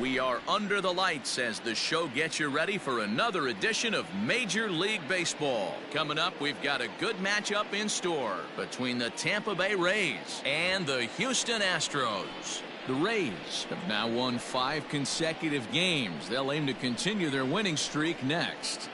We are under the lights as the show gets you ready for another edition of Major League Baseball. Coming up, we've got a good matchup in store between the Tampa Bay Rays and the Houston Astros. The Rays have now won 5 consecutive games. They'll aim to continue their winning streak next.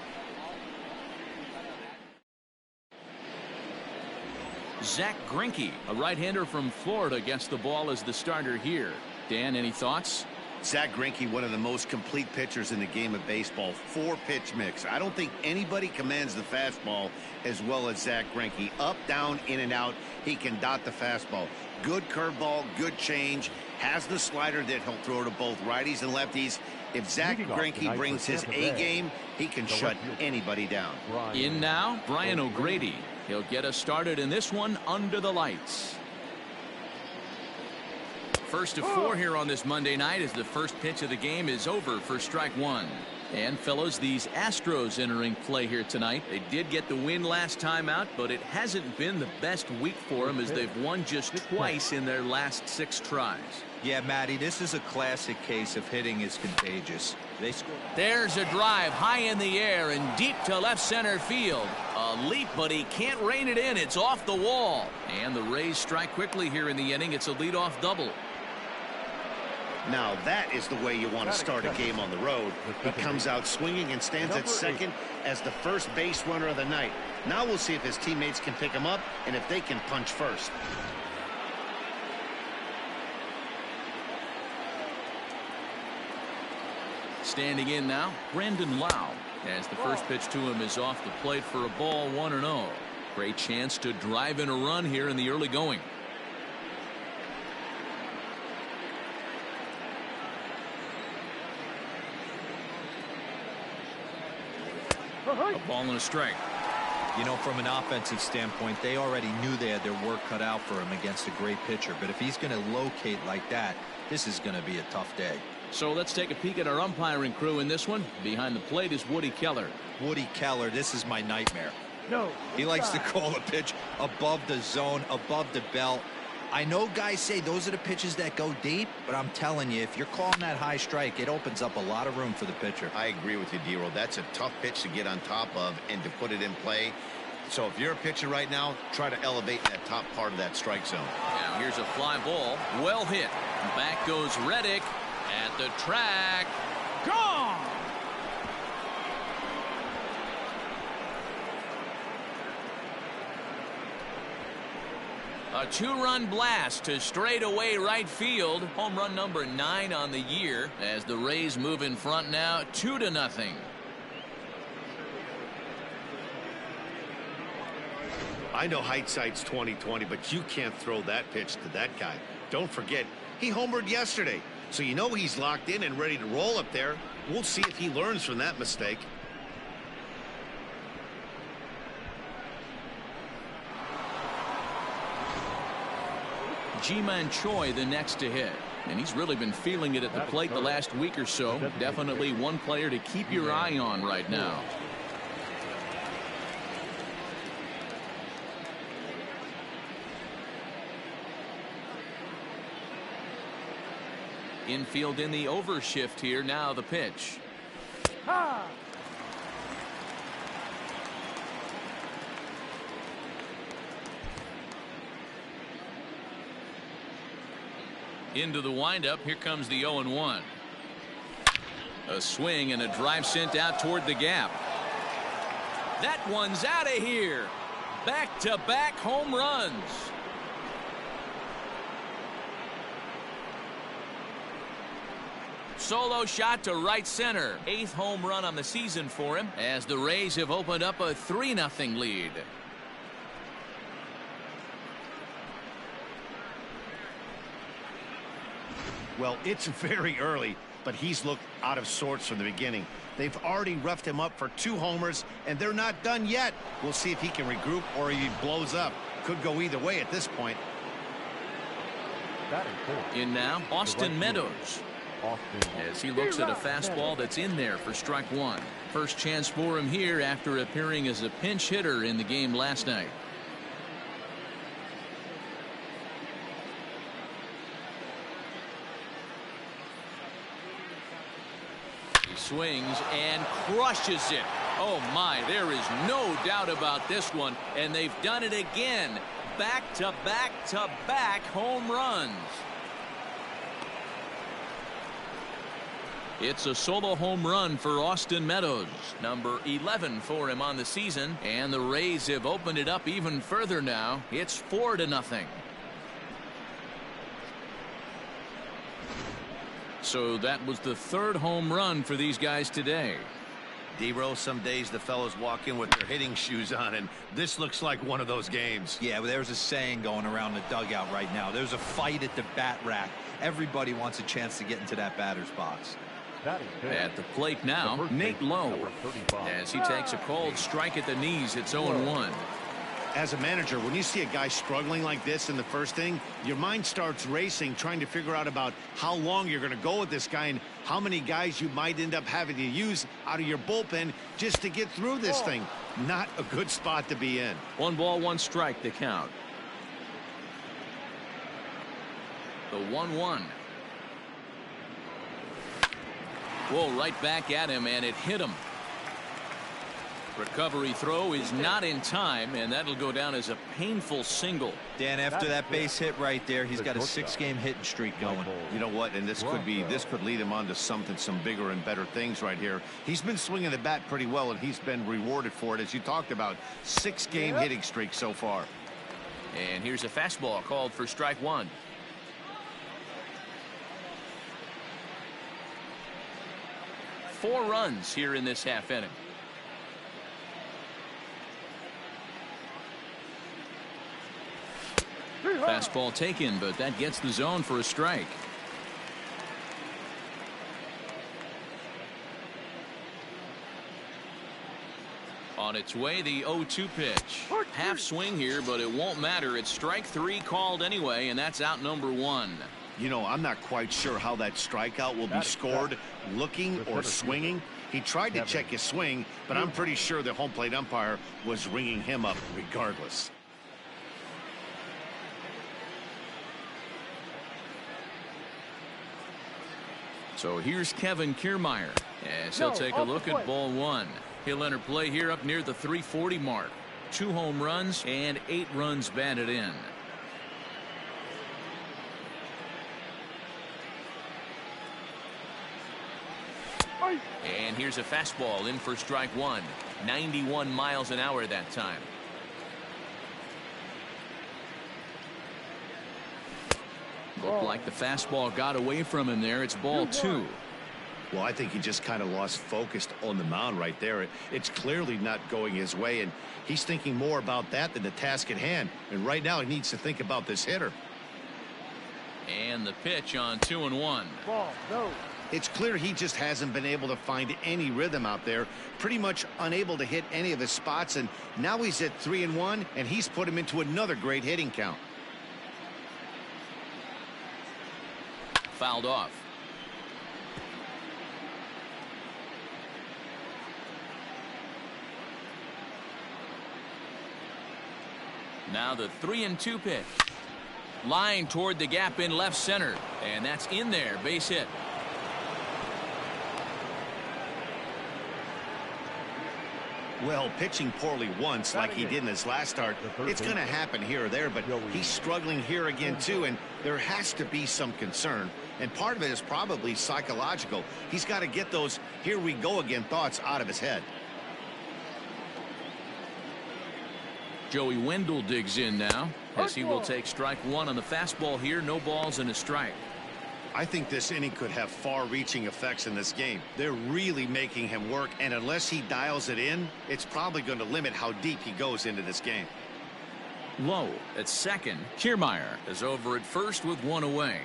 Zach Greinke, a right-hander from Florida, gets the ball as the starter here. Dan, any thoughts? Zach Greinke, one of the most complete pitchers in the game of baseball. 4-pitch mix. I don't think anybody commands the fastball as well as Zach Greinke. Up, down, in and out. He can dot the fastball. Good curveball, good change. Has the slider that he'll throw to both righties and lefties. If Zach Greinke brings his A game, he can shut anybody down. In now, Brian O'Grady. He'll get us started in this one under the lights. First of 4 here on this Monday night as the first pitch of the game is over for strike 1. And fellows, these Astros entering play here tonight. They did get the win last time out, but it hasn't been the best week for them as they've won just twice in their last 6 tries. Yeah, Matty, this is a classic case of hitting is contagious. They score. There's a drive high in the air and deep to left center field. A leap, but he can't rein it in. It's off the wall. And the Rays strike quickly here in the inning. It's a leadoff double. Now that is the way you want to start a game on the road. He comes out swinging and stands at second as the first base runner of the night. Now we'll see if his teammates can pick him up and if they can punch first. Standing in now, Brandon Lau, as the first pitch to him is off the plate for a ball, 1-0. Great chance to drive in a run here in the early going. A ball and a strike. You know, from an offensive standpoint, they already knew they had their work cut out for him against a great pitcher. But if he's going to locate like that, this is going to be a tough day. So let's take a peek at our umpiring crew in this one. Behind the plate is Woody Keller. Woody Keller, this is my nightmare. No. He likes to call a pitch above the zone, above the belt. I know guys say those are the pitches that go deep, but I'm telling you, if you're calling that high strike, it opens up a lot of room for the pitcher. I agree with you, D-Roll. That's a tough pitch to get on top of and to put it in play. So if you're a pitcher right now, try to elevate that top part of that strike zone. Now here's a fly ball. Well hit. Back goes Reddick at the track. Gone! A 2-run blast to straightaway right field. Home run number 9 on the year as the Rays move in front now 2-0. I know hindsight's 20/20, but you can't throw that pitch to that guy. Don't forget, he homered yesterday. So you know he's locked in and ready to roll up there. We'll see if he learns from that mistake. Ji-Man Choi the next to hit. And he's really been feeling it at the plate the last week or so. Definitely one player to keep your eye on right now. Infield in the overshift here. Now the pitch. Into the windup. Here comes the 0-1. A swing and a drive sent out toward the gap. That one's out of here. Back-to-back home runs. Solo shot to right center. 8th home run on the season for him as the Rays have opened up a 3-0 lead. Well, it's very early, but he's looked out of sorts from the beginning. They've already roughed him up for 2 homers, and they're not done yet. We'll see if he can regroup or he blows up. Could go either way at this point. In now, Austin Meadows. As he looks at a fastball that's in there for strike 1. First chance for him here after appearing as a pinch hitter in the game last night. swings and crushes it. Oh my, there is no doubt about this one, and they've done it again. Back-to-back-to-back home runs. It's a solo home run for Austin Meadows, number 11 for him on the season, and the Rays have opened it up even further now. It's 4-0. So that was the third home run for these guys today. D-Rose, some days the fellows walk in with their hitting shoes on, and this looks like one of those games. Yeah, but there's a saying going around the dugout right now. There's a fight at the bat rack. Everybody wants a chance to get into that batter's box. At the plate now, Nate Lowe. As he takes a cold strike at the knees, it's 0-1. As a manager, when you see a guy struggling like this in the first inning, your mind starts racing, trying to figure out about how long you're going to go with this guy and how many guys you might end up having to use out of your bullpen just to get through this thing. Not a good spot to be in. 1-1 the count. The 1-1. Whoa, right back at him, and it hit him. Recovery throw is not in time, and that'll go down as a painful single. Dan, after that base hit right there, he's got a 6-game hitting streak going. You know what? And this could lead him on to some bigger and better things right here. He's been swinging the bat pretty well, and he's been rewarded for it, as you talked about. 6-game hitting streak so far. And here's a fastball called for strike one. Four runs here in this half inning. Fastball taken, but that gets the zone for a strike. On its way, the 0-2 pitch. Half swing here, but it won't matter. It's strike three called anyway, and that's out number one. You know, I'm not quite sure how that strikeout will be scored, looking or swinging. He tried to check his swing, but I'm pretty sure the home plate umpire was ringing him up regardless. So here's Kevin Kiermaier as he'll take a look at ball one. He'll enter play here up near the 340 mark. 2 home runs and 8 runs batted in. And here's a fastball in for strike one. 91 miles an hour that time. Looked like the fastball got away from him there. It's ball two. Well, I think he just kind of lost focus on the mound right there. It's clearly not going his way, and he's thinking more about that than the task at hand. And right now he needs to think about this hitter. And the pitch on 2-1. Ball, no. It's clear he just hasn't been able to find any rhythm out there. Pretty much unable to hit any of his spots, and now he's at 3-1, and he's put him into another great hitting count. Fouled off. Now the 3-2 pitch. Line toward the gap in left center, and that's in there. Base hit. Well, pitching poorly once like he did in his last start, it's going to happen here or there, but he's struggling here again too, and there has to be some concern, and part of it is probably psychological. He's got to get those here we go again thoughts out of his head. Joey Wendell digs in now as he will take strike one on the fastball here. No balls and a strike. I think this inning could have far-reaching effects in this game. They're really making him work, and unless he dials it in, it's probably going to limit how deep he goes into this game. Low at second. Kiermaier is over at first with one away.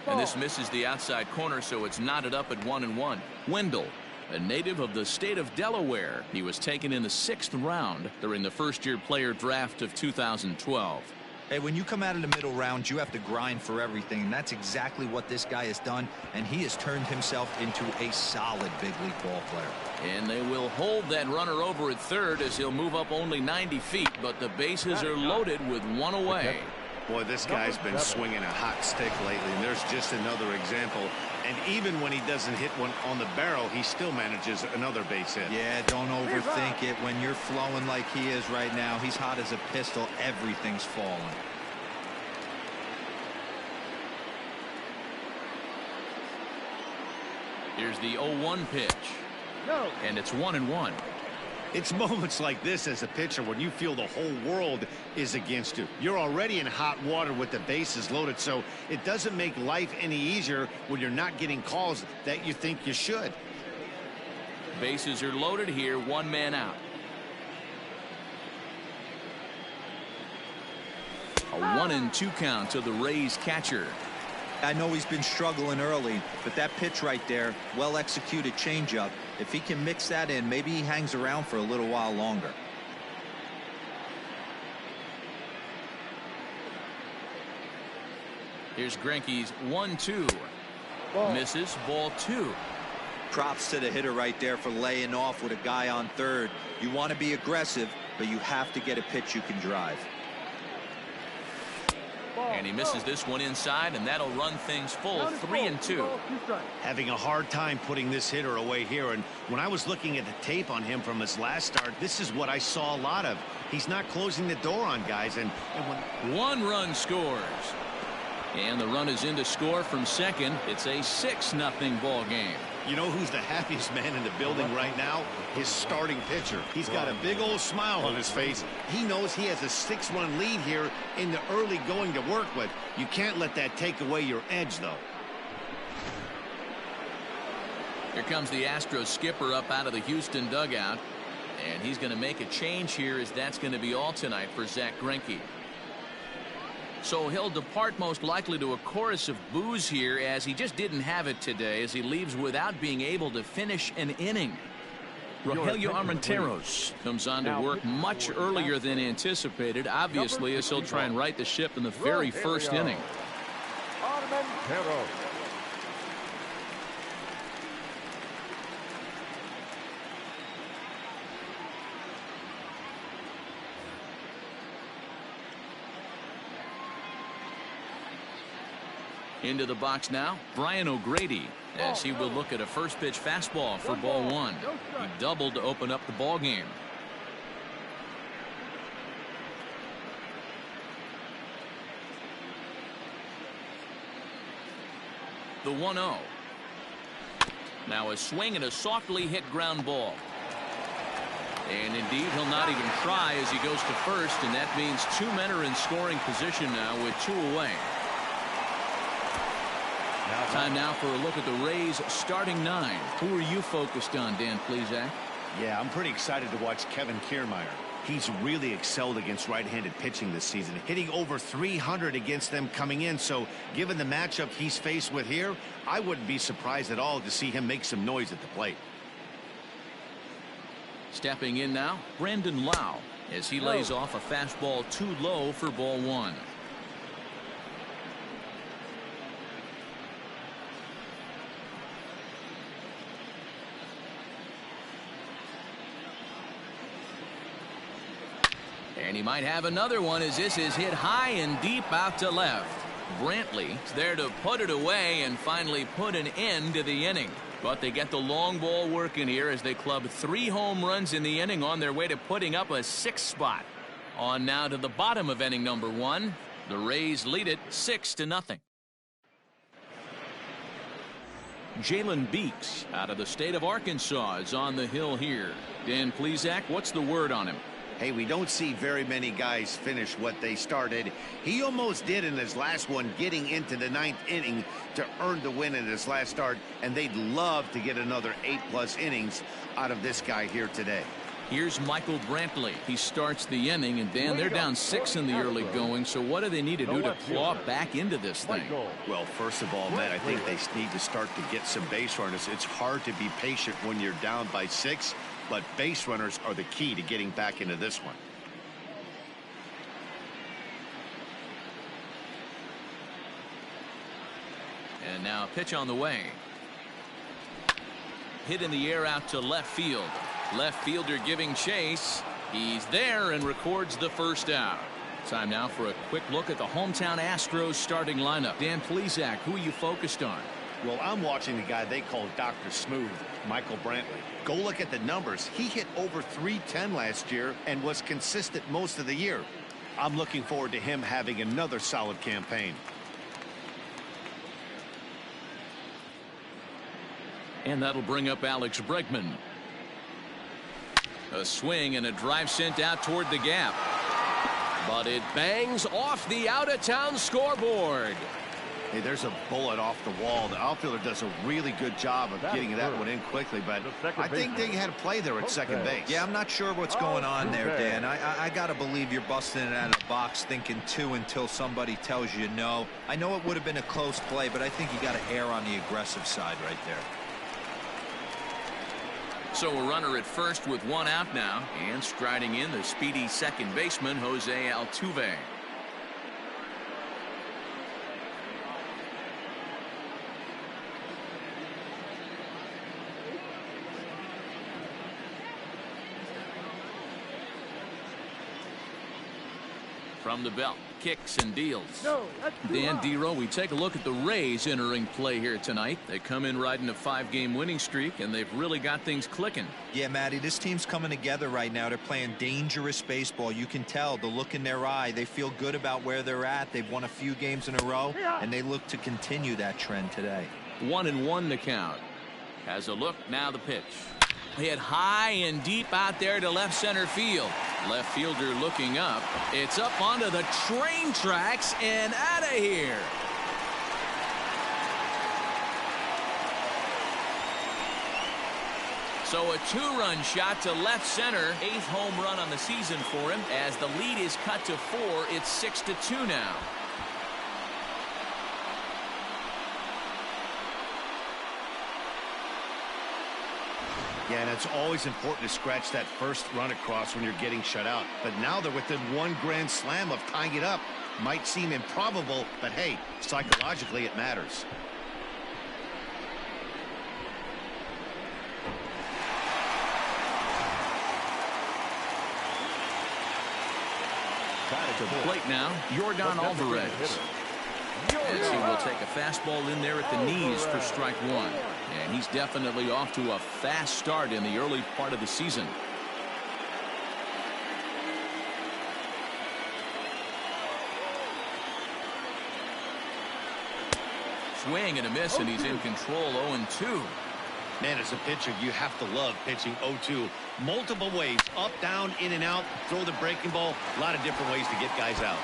And this misses the outside corner, so it's knotted up at 1-1. Wendell, a native of the state of Delaware. He was taken in the 6th round during the first-year player draft of 2012. Hey, when you come out of the middle round, you have to grind for everything, and that's exactly what this guy has done, and he has turned himself into a solid big league ball player. And they will hold that runner over at third as he'll move up only 90 feet, but the bases are loaded with one away. Boy, this guy's been swinging a hot stick lately, and there's just another example. And even when he doesn't hit one on the barrel, he still manages another base hit. Yeah, don't overthink it. When you're flowing like he is right now, he's hot as a pistol. Everything's falling. Here's the 0-1 pitch. No. And it's 1-1. It's moments like this as a pitcher when you feel the whole world is against you. You're already in hot water with the bases loaded, so it doesn't make life any easier when you're not getting calls that you think you should. Bases are loaded here, 1 man out. A 1-2 count to the Rays catcher. I know he's been struggling early, but that pitch right there, well executed changeup. If he can mix that in, maybe he hangs around for a little while longer. Here's Greinke's 1-2. Misses, ball 2. Props to the hitter right there for laying off with a guy on third. You want to be aggressive, but you have to get a pitch you can drive. And he misses this one inside, and that'll run things full. 3-2. Having a hard time putting this hitter away here, and when I was looking at the tape on him from his last start, this is what I saw a lot of. He's not closing the door on guys, and when 1 run scores. And the run is in to score from second. It's a 6-0 ball game. you know who's the happiest man in the building right now? His starting pitcher. He's got a big old smile on his face. He knows he has a 6-run lead here in the early going to work with. You can't let that take away your edge, though. Here comes the Astros skipper up out of the Houston dugout. And he's going to make a change here, as that's going to be all tonight for Zack Greinke. So he'll depart most likely to a chorus of boos here, as he just didn't have it today, as he leaves without being able to finish an inning. Rogelio Armenteros comes on to work much earlier than anticipated, obviously, as he'll try and right the ship in the very first inning. Armenteros. Into the box now, Brian O'Grady, as he will look at a first pitch fastball for ball one. He doubled to open up the ball game. The 1-0. Now a swing and a softly hit ground ball. And indeed, he'll not even try as he goes to first, and that means 2 men are in scoring position now with 2 away. Time now for a look at the Rays starting 9. Who are you focused on, Dan Plesac? Yeah, I'm pretty excited to watch Kevin Kiermaier. He's really excelled against right-handed pitching this season, hitting over 300 against them coming in. So given the matchup he's faced with here, I wouldn't be surprised at all to see him make some noise at the plate. Stepping in now, Brandon Lau, as he lays off a fastball too low for ball one. And he might have another one, as this is hit high and deep out to left. Brantley is there to put it away and finally put an end to the inning. But they get the long ball working here as they club 3 home runs in the inning on their way to putting up a 6th spot. On now to the bottom of inning number 1. The Rays lead it 6-0. Jalen Beeks out of the state of Arkansas is on the hill here. Dan Plesac, what's the word on him? Hey, we don't see very many guys finish what they started. He almost did in his last one, getting into the 9th inning to earn the win in his last start, and they'd love to get another 8+ innings out of this guy here today. Here's Michael Brantley. He starts the inning, and Dan, they're down 6 in the early going, so what do they need to do to claw back into this thing? Well, first of all, Matt, I think they need to start to get some base runners. It's hard to be patient when you're down by 6. But base runners are the key to getting back into this one. And now a pitch on the way. Hit in the air out to left field. Left fielder giving chase. He's there and records the first out. Time now for a quick look at the hometown Astros starting lineup. Dan Plesac, who are you focused on? Well, I'm watching the guy they call Dr. Smooth, Michael Brantley. Go look at the numbers. He hit over 310 last year and was consistent most of the year. I'm looking forward to him having another solid campaign. And that'll bring up Alex Bregman. A swing and a drive sent out toward the gap. But it bangs off the out-of-town scoreboard. Hey, there's a bullet off the wall. The outfielder does a really good job of getting that one in quickly, but I think they had a play there at second base. Yeah, I'm not sure what's going on there, Dan. I got to believe you're busting it out of the box thinking two until somebody tells you no. I know it would have been a close play, but I think you got to err on the aggressive side right there. So a runner at first with one out now, and striding in the speedy second baseman Jose Altuve. From the belt, kicks and deals. Dan Dero, we take a look at the Rays entering play here tonight. They come in riding a 5-game winning streak, and they've really got things clicking. Yeah, Matty, this team's coming together right now. They're playing dangerous baseball. You can tell the look in their eye. They feel good about where they're at. They've won a few games in a row, and they look to continue that trend today. 1-1 to count. Has a look, now the pitch. Hit high and deep out there to left center field. Left fielder looking up. It's up onto the train tracks and out of here. So a 2-run shot to left center. 8th home run on the season for him. As the lead is cut to 4, it's 6-2 now. Yeah, and it's always important to scratch that first run across when you're getting shut out. But now they're within one grand slam of tying it up. Might seem improbable, but hey, psychologically it matters. To the plate now, Yordan Alvarez. As he will take a fastball in there at the knees for strike one. And he's definitely off to a fast start in the early part of the season. Swing and a miss, and he's in control. 0-2. Man, as a pitcher, you have to love pitching 0-2. Multiple ways, up, down, in and out, throw the breaking ball. A lot of different ways to get guys out.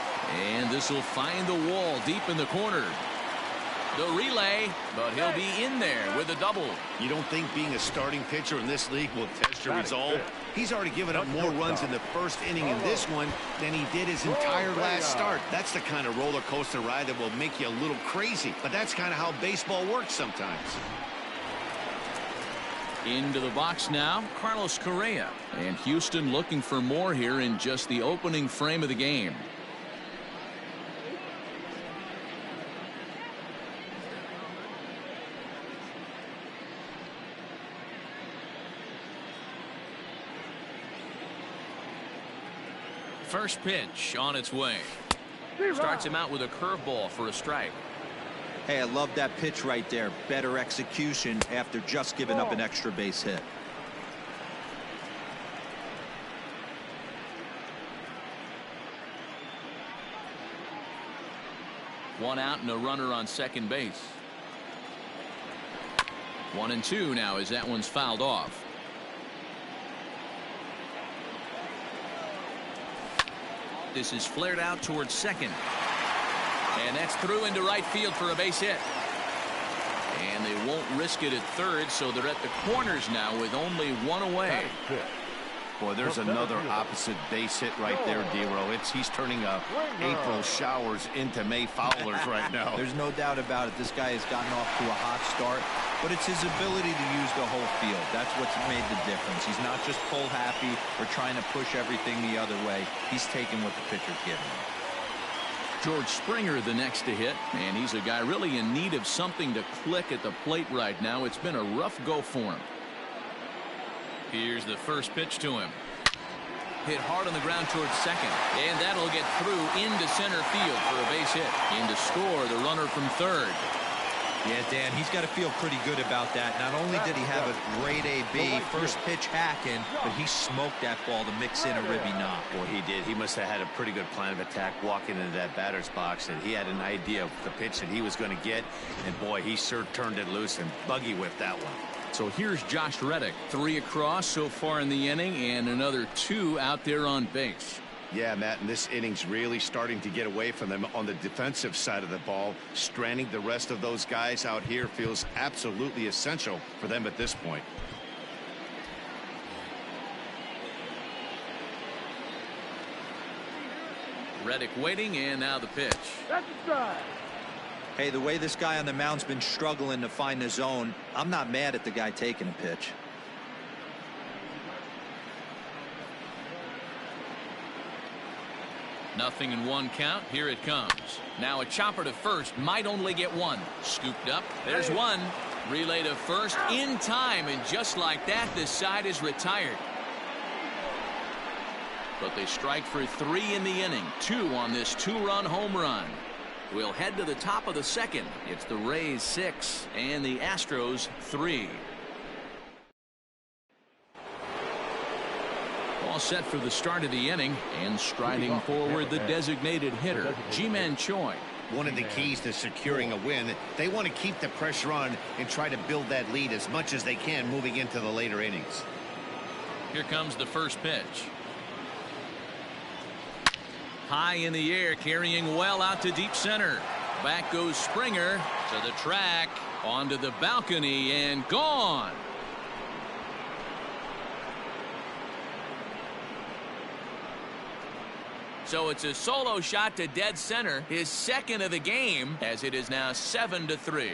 And this will find the wall deep in the corner. The relay, but he'll be in there with a double. You don't think being a starting pitcher in this league will test your resolve? He's already given up more runs in the first inning in this one than he did his entire last start. That's the kind of roller coaster ride that will make you a little crazy. But that's kind of how baseball works sometimes. Into the box now, Carlos Correa. And Houston looking for more here in just the opening frame of the game. First pitch on its way. Starts him out with a curveball for a strike. Hey, I love that pitch right there. Better execution after just giving up an extra base hit. One out and a runner on second base. 1-2 now as that one's fouled off. This is flared out towards second. And that's through into right field for a base hit. And they won't risk it at third, so they're at the corners now with only one away. Boy, there's another opposite base hit right there, Dero. He's turning April showers into May foulers right now. There's no doubt about it. This guy has gotten off to a hot start, but it's his ability to use the whole field. That's what's made the difference. He's not just pull happy or trying to push everything the other way. He's taking what the pitcher's giving him. George Springer the next to hit, and he's a guy really in need of something to click at the plate right now. It's been a rough go for him. Here's the first pitch to him. Hit hard on the ground towards second. And that'll get through into center field for a base hit. In to score the runner from third. Yeah, Dan, he's got to feel pretty good about that. Not only did he have a great AB, first pitch hacking, but he smoked that ball to mix in a ribby knock. Well, he did. He must have had a pretty good plan of attack walking into that batter's box, and he had an idea of the pitch that he was going to get, and boy, he sure turned it loose and buggy whipped that one. So here's Josh Reddick. 3 across so far in the inning, and another 2 out there on base. Yeah, Matt, and this inning's really starting to get away from them on the defensive side of the ball. Stranding the rest of those guys out here feels absolutely essential for them at this point. Reddick waiting, and now the pitch. That's a strike. Hey, the way this guy on the mound's been struggling to find the zone, I'm not mad at the guy taking a pitch. Nothing in 1 count. Here it comes. Now a chopper to first. Might only get 1. Scooped up. There's 1. Relay to first in time. And just like that, this side is retired. But they strike for 3 in the inning. 2 on this 2-run home run. We'll head to the top of the second. It's the Rays 6 and the Astros 3. All set for the start of the inning, and striding forward the designated hitter, Ji-Man Choi. One of the keys to securing a win, they want to keep the pressure on and try to build that lead as much as they can moving into the later innings. Here comes the first pitch. High in the air, carrying well out to deep center. Back goes Springer to the track, onto the balcony, and gone. So it's a solo shot to dead center, his second of the game, as it is now 7-3.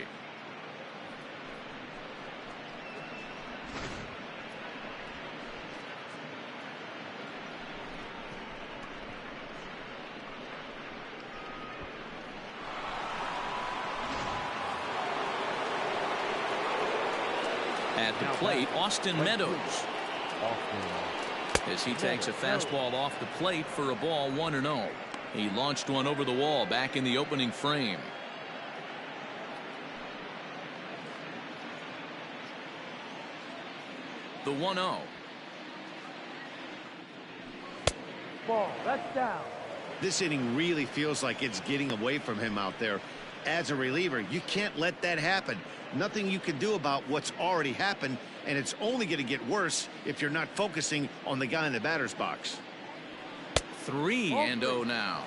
At the plate, Austin Meadows. As he takes a fastball off the plate for a ball 1-0. He launched one over the wall back in the opening frame. The 1-0. Ball. That's down. This inning really feels like it's getting away from him out there. As a reliever, you can't let that happen. Nothing you can do about what's already happened, and it's only going to get worse if you're not focusing on the guy in the batter's box. 3-0 now.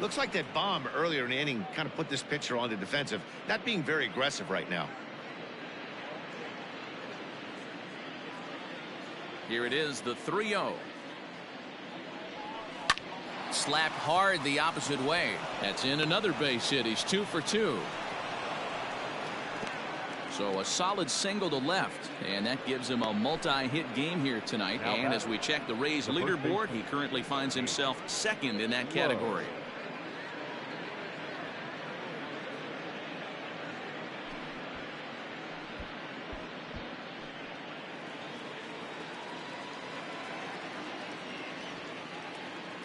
Looks like that bomb earlier in the inning kind of put this pitcher on the defensive, not being very aggressive right now. Here it is, the 3-0. Slapped hard the opposite way. That's in another base hit. He's 2 for 2. So a solid single to left, and that gives him a multi-hit game here tonight. And as we check the Rays leaderboard, he currently finds himself second in that category.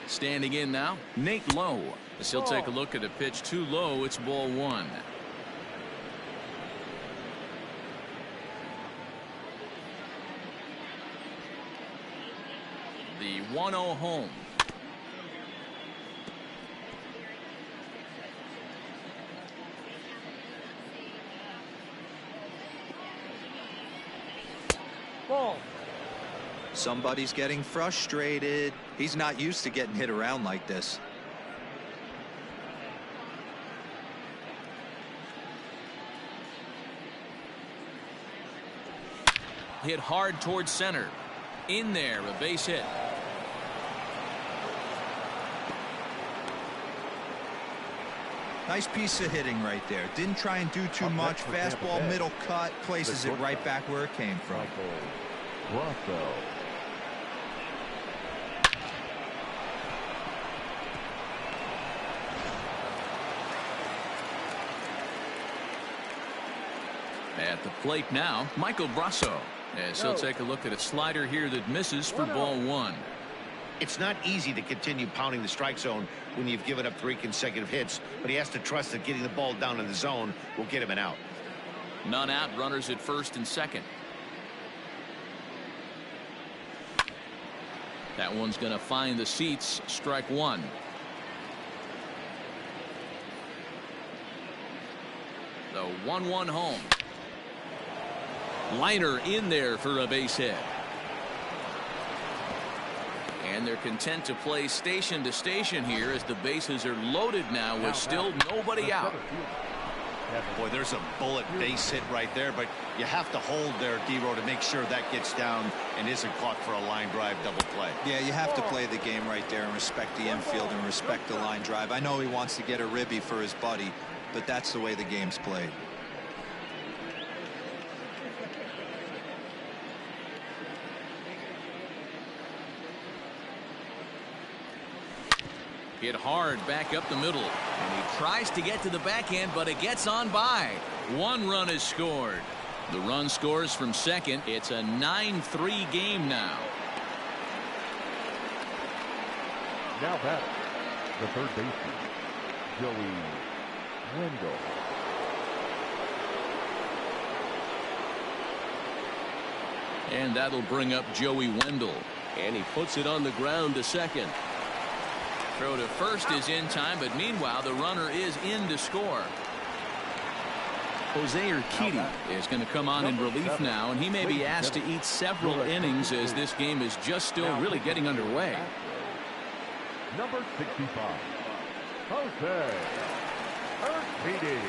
Standing in now, Nate Lowe. As he'll take a look at a pitch too low, it's ball 1. The 1-0 home. Ball. Somebody's getting frustrated. He's not used to getting hit around like this. Hit hard towards center. In there, a base hit. Nice piece of hitting right there. Didn't try and do too much. Fastball, middle cut, places it right back where it came from. At the plate now, Michael Brasso. As he'll take a look at a slider here that misses for ball 1. It's not easy to continue pounding the strike zone when you've given up 3 consecutive hits, but he has to trust that getting the ball down in the zone will get him an out. None out, runners at first and second. That one's going to find the seats. Strike one. The 1-1 home. Liner in there for a base hit. And they're content to play station to station here as the bases are loaded now with still nobody out. Boy, there's a bullet base hit right there, but you have to hold there, D-Row, to make sure that gets down and isn't caught for a line drive double play. Yeah, you have to play the game right there and respect the infield and respect the line drive. I know he wants to get a ribby for his buddy, but that's the way the game's played. Hit hard back up the middle, and he tries to get to the backhand, but it gets on by. 1 run is scored. The run scores from second. It's a 9-3 game now. Now batter, the third baseman, Joey Wendell. And that'll bring up Joey Wendell. And he puts it on the ground to second. Throw to first is in time, but meanwhile the runner is in to score. Jose Urquidy is going to come on in relief now, and he may be asked to eat several innings as this game is just still really getting underway. Number 65, Jose Urquidy.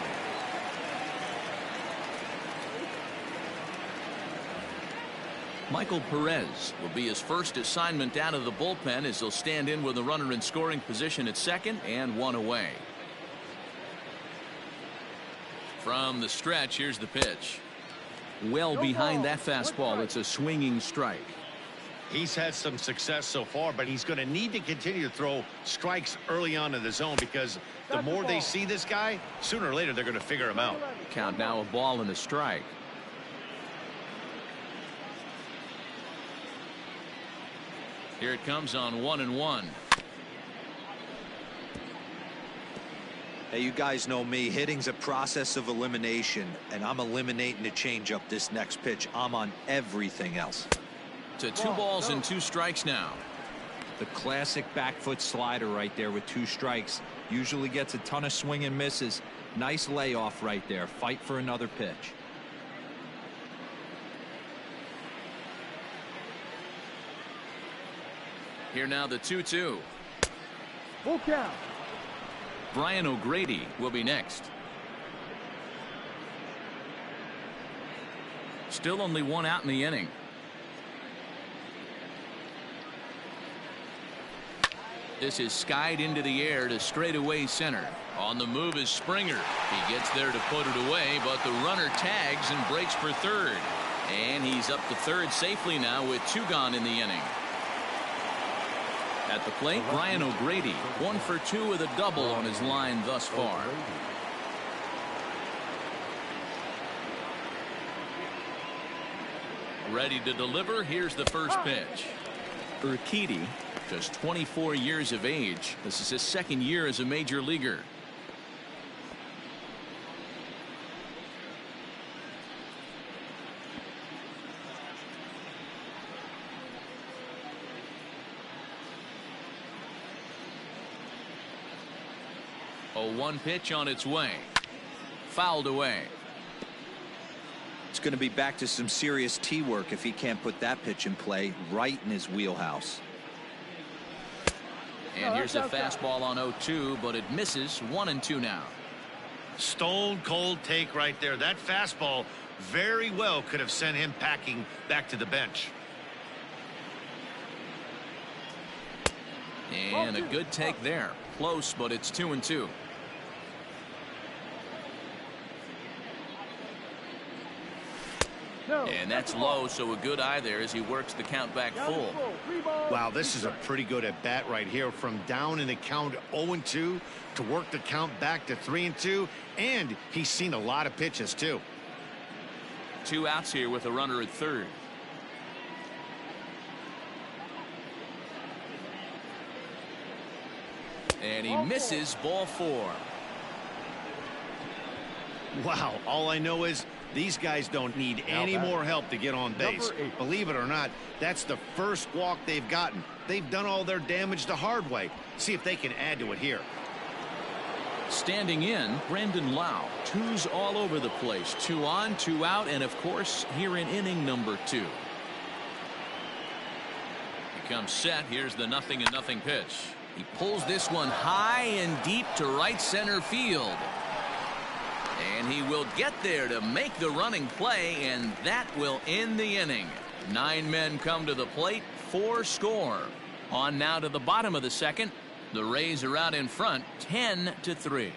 Michael Perez will be his first assignment out of the bullpen as he'll stand in with a runner in scoring position at second and 1 away. From the stretch, here's the pitch. Well behind that fastball. It's a swinging strike. He's had some success so far, but he's going to need to continue to throw strikes early on in the zone because the more they see this guy, sooner or later they're going to figure him out. Count now, a ball and a strike. Here it comes on 1-1. Hey, you guys know me. Hitting's a process of elimination, and I'm eliminating the changeup this next pitch. I'm on everything else. To 2 balls and 2 strikes now. The classic back foot slider right there with 2 strikes. Usually gets a ton of swing and misses. Nice layoff right there. Fight for another pitch. Here now the 2-2. Full count. Brian O'Grady will be next. Still only 1 out in the inning. This is skied into the air to straightaway center. On the move is Springer. He gets there to put it away, but the runner tags and breaks for third. And he's up to third safely now with 2 gone in the inning. At the plate, Brian O'Grady, 1 for 2 with a double on his line thus far. Ready to deliver. Here's the first pitch. Urquidy, just 24 years of age. This is his 2nd year as a major leaguer. A 1 pitch on its way. Fouled away. It's going to be back to some serious tee work if he can't put that pitch in play right in his wheelhouse. And here's a fastball on 0-2, but it misses. 1-2 now. Stone cold take right there. That fastball very well could have sent him packing back to the bench. And a good take there. Close, but it's 2-2. And that's low, so a good eye there as he works the count back full. Wow, this is a pretty good at bat right here. From down in the count 0-2 to work the count back to 3-2, and he's seen a lot of pitches too. 2 outs here with a runner at third. And he misses ball 4. Wow, all I know is these guys don't need any more help to get on base. Believe it or not, that's the first walk they've gotten. They've done all their damage the hard way. See if they can add to it here. Standing in, Brendan Lau. 2's all over the place. 2 on, 2 out, and of course, here in inning number 2. He comes set. Here's the 0-0 pitch. He pulls this one high and deep to right center field. And he will get there to make the running play, and that will end the inning. 9 men come to the plate, 4 score. On now to the bottom of the second. The Rays are out in front, 10-3.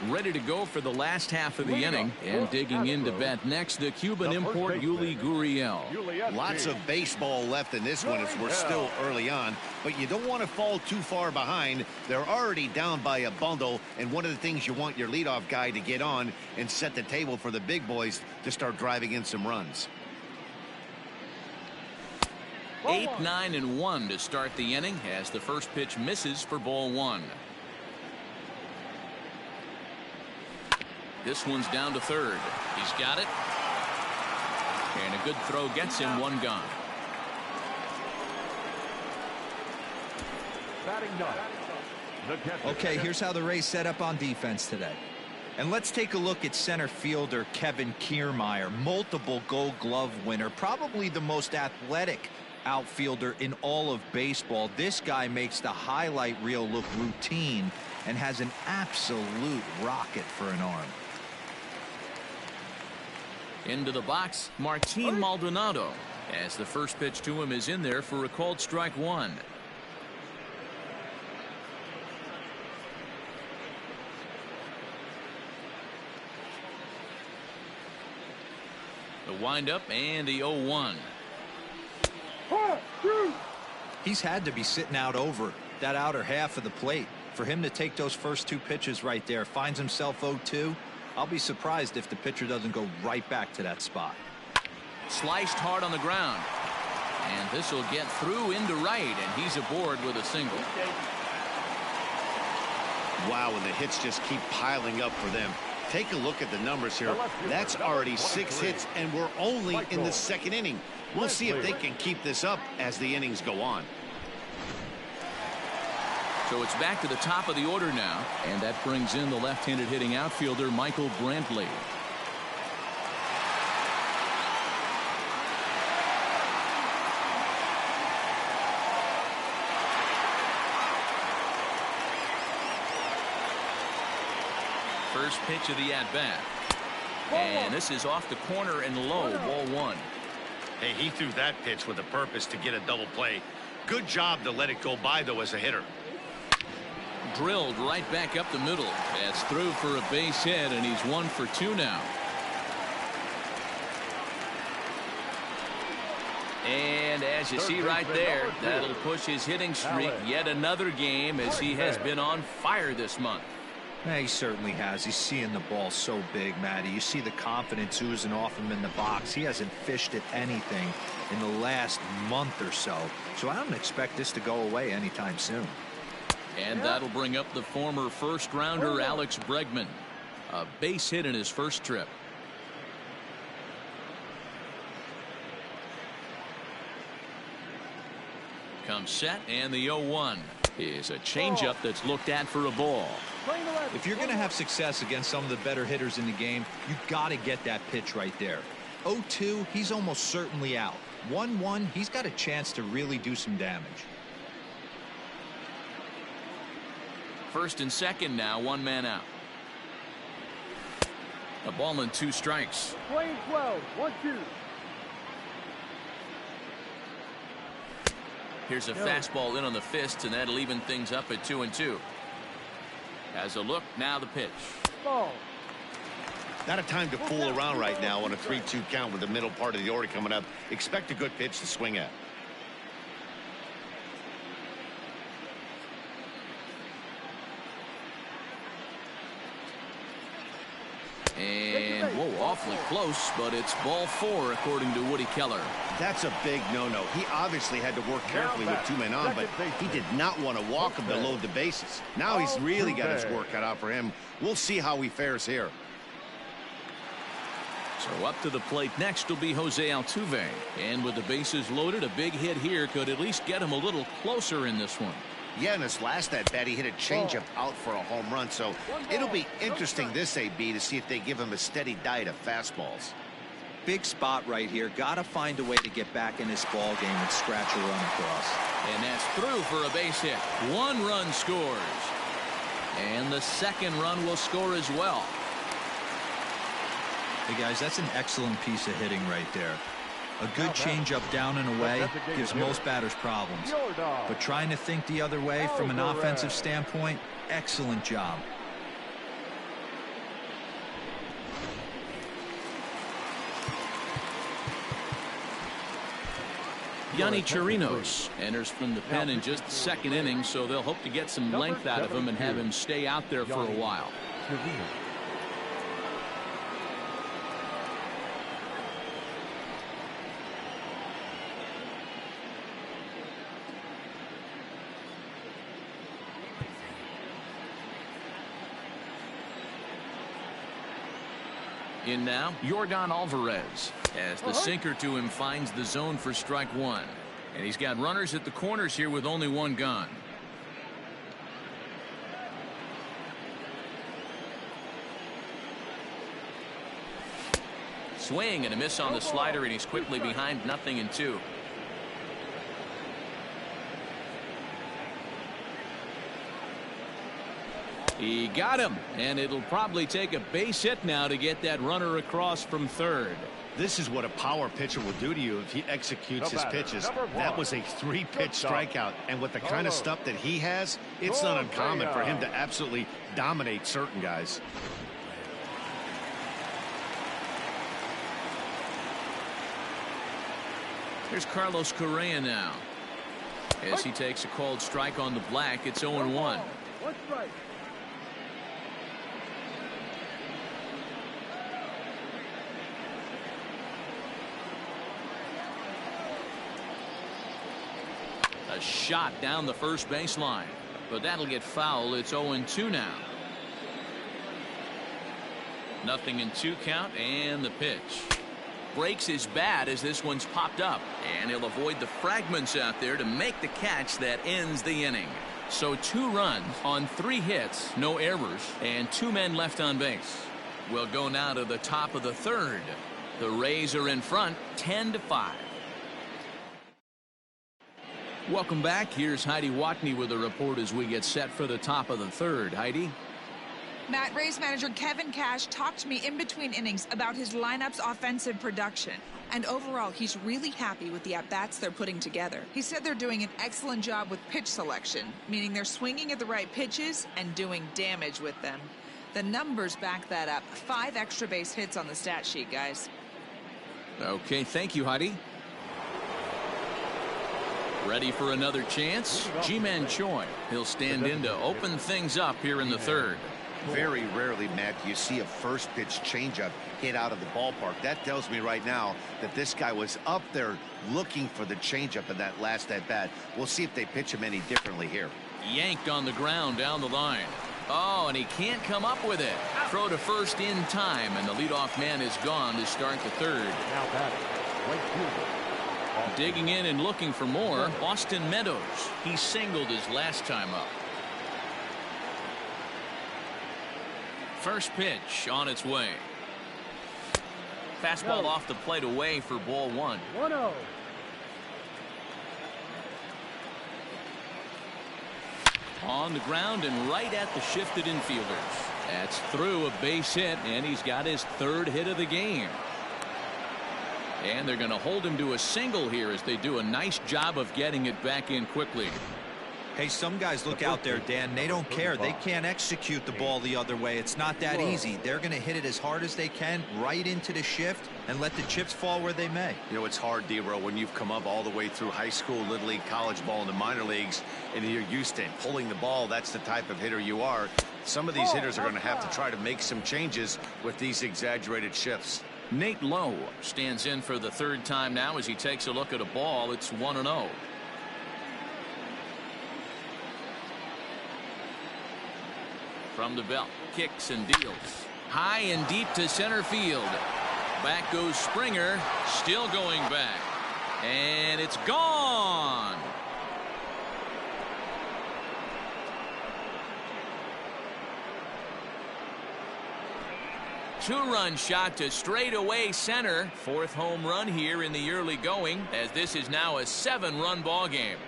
Ready to go for the last half of the inning, and digging into bat next, the Cuban import Yuli Gurriel. Lots of baseball left in this one as we're still early on, but you don't want to fall too far behind. They're already down by a bundle, and one of the things you want your leadoff guy to get on and set the table for the big boys to start driving in some runs. 8, 9, and 1 to start the inning as the first pitch misses for ball 1. This one's down to third. He's got it. And a good throw gets him 1 gone. Okay, here's how the Rays set up on defense today. And let's take a look at center fielder Kevin Kiermaier, multiple Gold Glove winner, probably the most athletic outfielder in all of baseball. This guy makes the highlight reel look routine and has an absolute rocket for an arm. Into the box, Martin Maldonado, as the first pitch to him is in there for a called strike 1. The windup and the 0-1. He's had to be sitting out over that outer half of the plate. For him to take those first 2 pitches right there, finds himself 0-2. I'll be surprised if the pitcher doesn't go right back to that spot. Sliced hard on the ground. And this will get through into right, and he's aboard with a single. Wow, and the hits just keep piling up for them. Take a look at the numbers here. That's already 6 hits, and we're only in the second inning. We'll see if they can keep this up as the innings go on. So it's back to the top of the order now, and that brings in the left-handed hitting outfielder Michael Brantley. First pitch of the at-bat. And this is off the corner and low, ball 1. Hey, he threw that pitch with a purpose to get a double play. Good job to let it go by, though, as a hitter. Drilled right back up the middle. That's through for a base hit, and he's 1 for 2 now. And as you see right there, that'll push his hitting streak yet another game, as he has been on fire this month. Yeah, he certainly has. He's seeing the ball so big, Matty. You see the confidence oozing off him in the box. He hasn't fished at anything in the last month or so. So I don't expect this to go away anytime soon. And that'll bring up the former first-rounder Alex Bregman. A base hit in his first trip. Comes set, and the 0-1 is a changeup that's looked at for a ball. If you're going to have success against some of the better hitters in the game, you've got to get that pitch right there. 0-2, he's almost certainly out. 1-1, he's got a chance to really do some damage. First and second now, 1 man out. A ball and 2 strikes. Playing 12, 1-2. Here's a fastball in on the fists, and that'll even things up at 2-2. As a look, now the pitch. Ball. Not a time to fool around right now on a 3-2 count with the middle part of the order coming up. Expect a good pitch to swing at. And, whoa, awfully close, but it's ball 4, according to Woody Keller. That's a big no-no. He obviously had to work carefully with 2 men on, but he did not want to walk him to load the bases. Now he's really got his work cut out for him. We'll see how he fares here. So up to the plate next will be Jose Altuve. And with the bases loaded, a big hit here could at least get him a little closer in this one. Yeah, in his last at-bat, he hit a changeup out for a home run, so it'll be interesting this AB to see if they give him a steady diet of fastballs. Big spot right here. Got to find a way to get back in this ball game and scratch a run across. And that's through for a base hit. 1 run scores. And the second run will score as well. Hey, guys, that's an excellent piece of hitting right there. A good changeup down and away gives most batters problems. But trying to think the other way from an offensive standpoint, excellent job. Yonny Chirinos enters from the pen in just the second inning, so they'll hope to get some length out of him and have him stay out there for a while. In now, Yordan Alvarez, as the sinker to him finds the zone for strike 1. And he's got runners at the corners here with only 1 gone. Swing and a miss on the slider, and he's quickly behind 0-2. He got him, and it'll probably take a base hit now to get that runner across from third. This is what a power pitcher will do to you if he executes his pitches. That was a 3-pitch strikeout, and with the kind of stuff that he has, it's not uncommon for him to absolutely dominate certain guys. Here's Carlos Correa now. As he takes a called strike on the black, it's 0-1. 1 strike. A shot down the first baseline, but that'll get foul. It's 0-2 now. 0-2 count, and the pitch. Breaks his bat as this one's popped up, and he'll avoid the fragments out there to make the catch that ends the inning. So 2 runs on 3 hits, no errors, and 2 men left on base. We'll go now to the top of the third. The Rays are in front, 10-5. Welcome back. Here's Heidi Watney with a report as we get set for the top of the third. Heidi? Matt, Rays manager Kevin Cash talked to me in between innings about his lineup's offensive production. And overall, he's really happy with the at-bats they're putting together. He said they're doing an excellent job with pitch selection, meaning they're swinging at the right pitches and doing damage with them. The numbers back that up. 5 extra base hits on the stat sheet, guys. Okay, thank you, Heidi. Ready for another chance? Ji-Man Choi. He'll stand in to open things up here in the third. Very rarely, Matt, do you see a first pitch changeup hit out of the ballpark. That tells me right now that this guy was up there looking for the changeup in that last at bat. We'll see if they pitch him any differently here. Yanked on the ground down the line. Oh, and he can't come up with it. Throw to first in time, and the leadoff man is gone to start the third. Now batting, right fielder. Digging in and looking for more, Austin Meadows. He singled his last time up. First pitch on its way. Fastball off the plate away for ball 1. 1-0. On the ground and right at the shifted infielders. That's through a base hit, and he's got his 3rd hit of the game. And they're going to hold him to a single here as they do a nice job of getting it back in quickly. Hey, some guys look out there, Dan. They don't care. They can't execute the ball the other way. It's not that easy. They're going to hit it as hard as they can right into the shift and let the chips fall where they may. You know, it's hard, D-Row, when you've come up all the way through high school, little league, college ball, and the minor leagues, and you're used to pulling the ball. That's the type of hitter you are. Some of these hitters are going to have to try to make some changes with these exaggerated shifts. Nate Lowe stands in for the third time now as he takes a look at a ball. It's 1-0. From the belt, kicks and deals. High and deep to center field. Back goes Springer, still going back. And it's gone. Two-run shot to straightaway center. Fourth home run here in the early going, as this is now a 7-run ball game.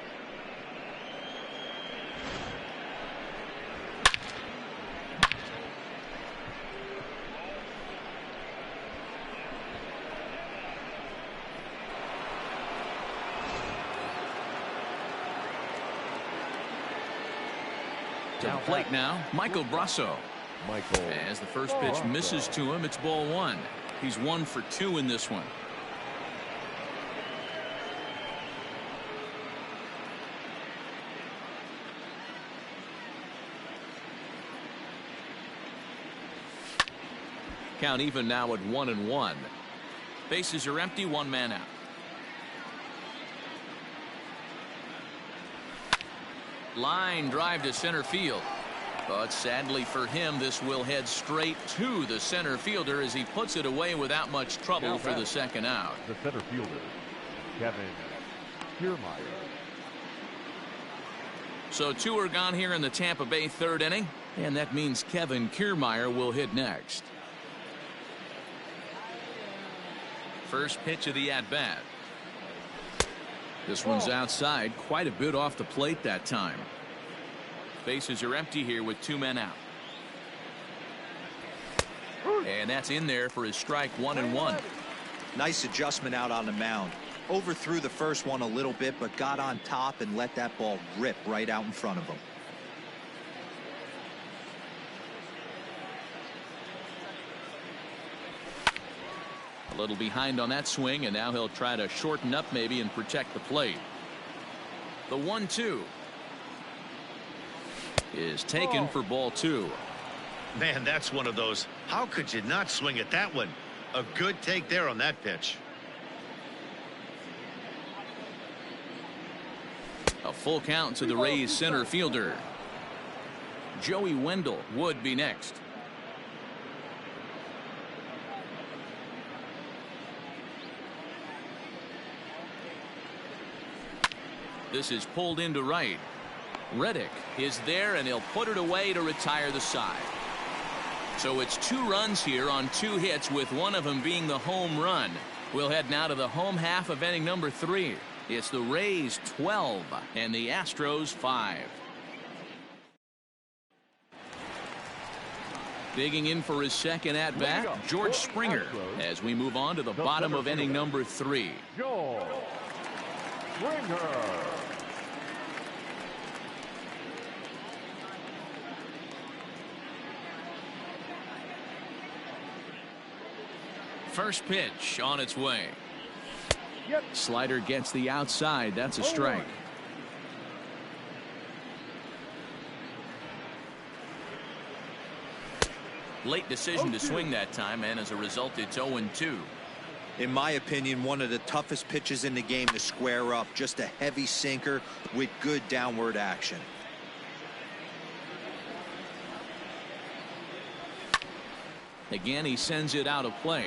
To the plate now, Michael Brasso. As the first pitch misses to him, it's ball one. He's 1 for 2 in this one. Count even now at 1-1. Bases are empty, 1 man out. Line drive to center field. But sadly for him, this will head straight to the center fielder as he puts it away without much trouble for the second out. The center fielder, Kevin Kiermaier. So 2 are gone here in the Tampa Bay third inning, and that means Kevin Kiermaier will hit next. First pitch of the at-bat. This one's outside, quite a bit off the plate that time. Bases are empty here with 2 men out. And that's in there for his strike 1-1. Nice adjustment out on the mound. Overthrew the first one a little bit, but got on top and let that ball rip right out in front of him. A little behind on that swing, and now he'll try to shorten up maybe and protect the plate. The 1-2 is taken for ball 2. Man, that's one of those. How could you not swing at that one? A good take there on that pitch. A full count to the Rays center fielder. Joey Wendell would be next. This is pulled into right. Reddick is there, and he'll put it away to retire the side. So it's 2 runs here on 2 hits, with one of them being the home run. We'll head now to the home half of inning number 3. It's the Rays 12 and the Astros 5. Digging in for his second at bat, George Springer, as we move on to the bottom of inning number 3. George Springer. First pitch on its way. Slider gets the outside. That's a strike. Late decision to swing that time, and as a result, it's 0-2. In my opinion, one of the toughest pitches in the game to square up. Just a heavy sinker with good downward action. Again, he sends it out of play.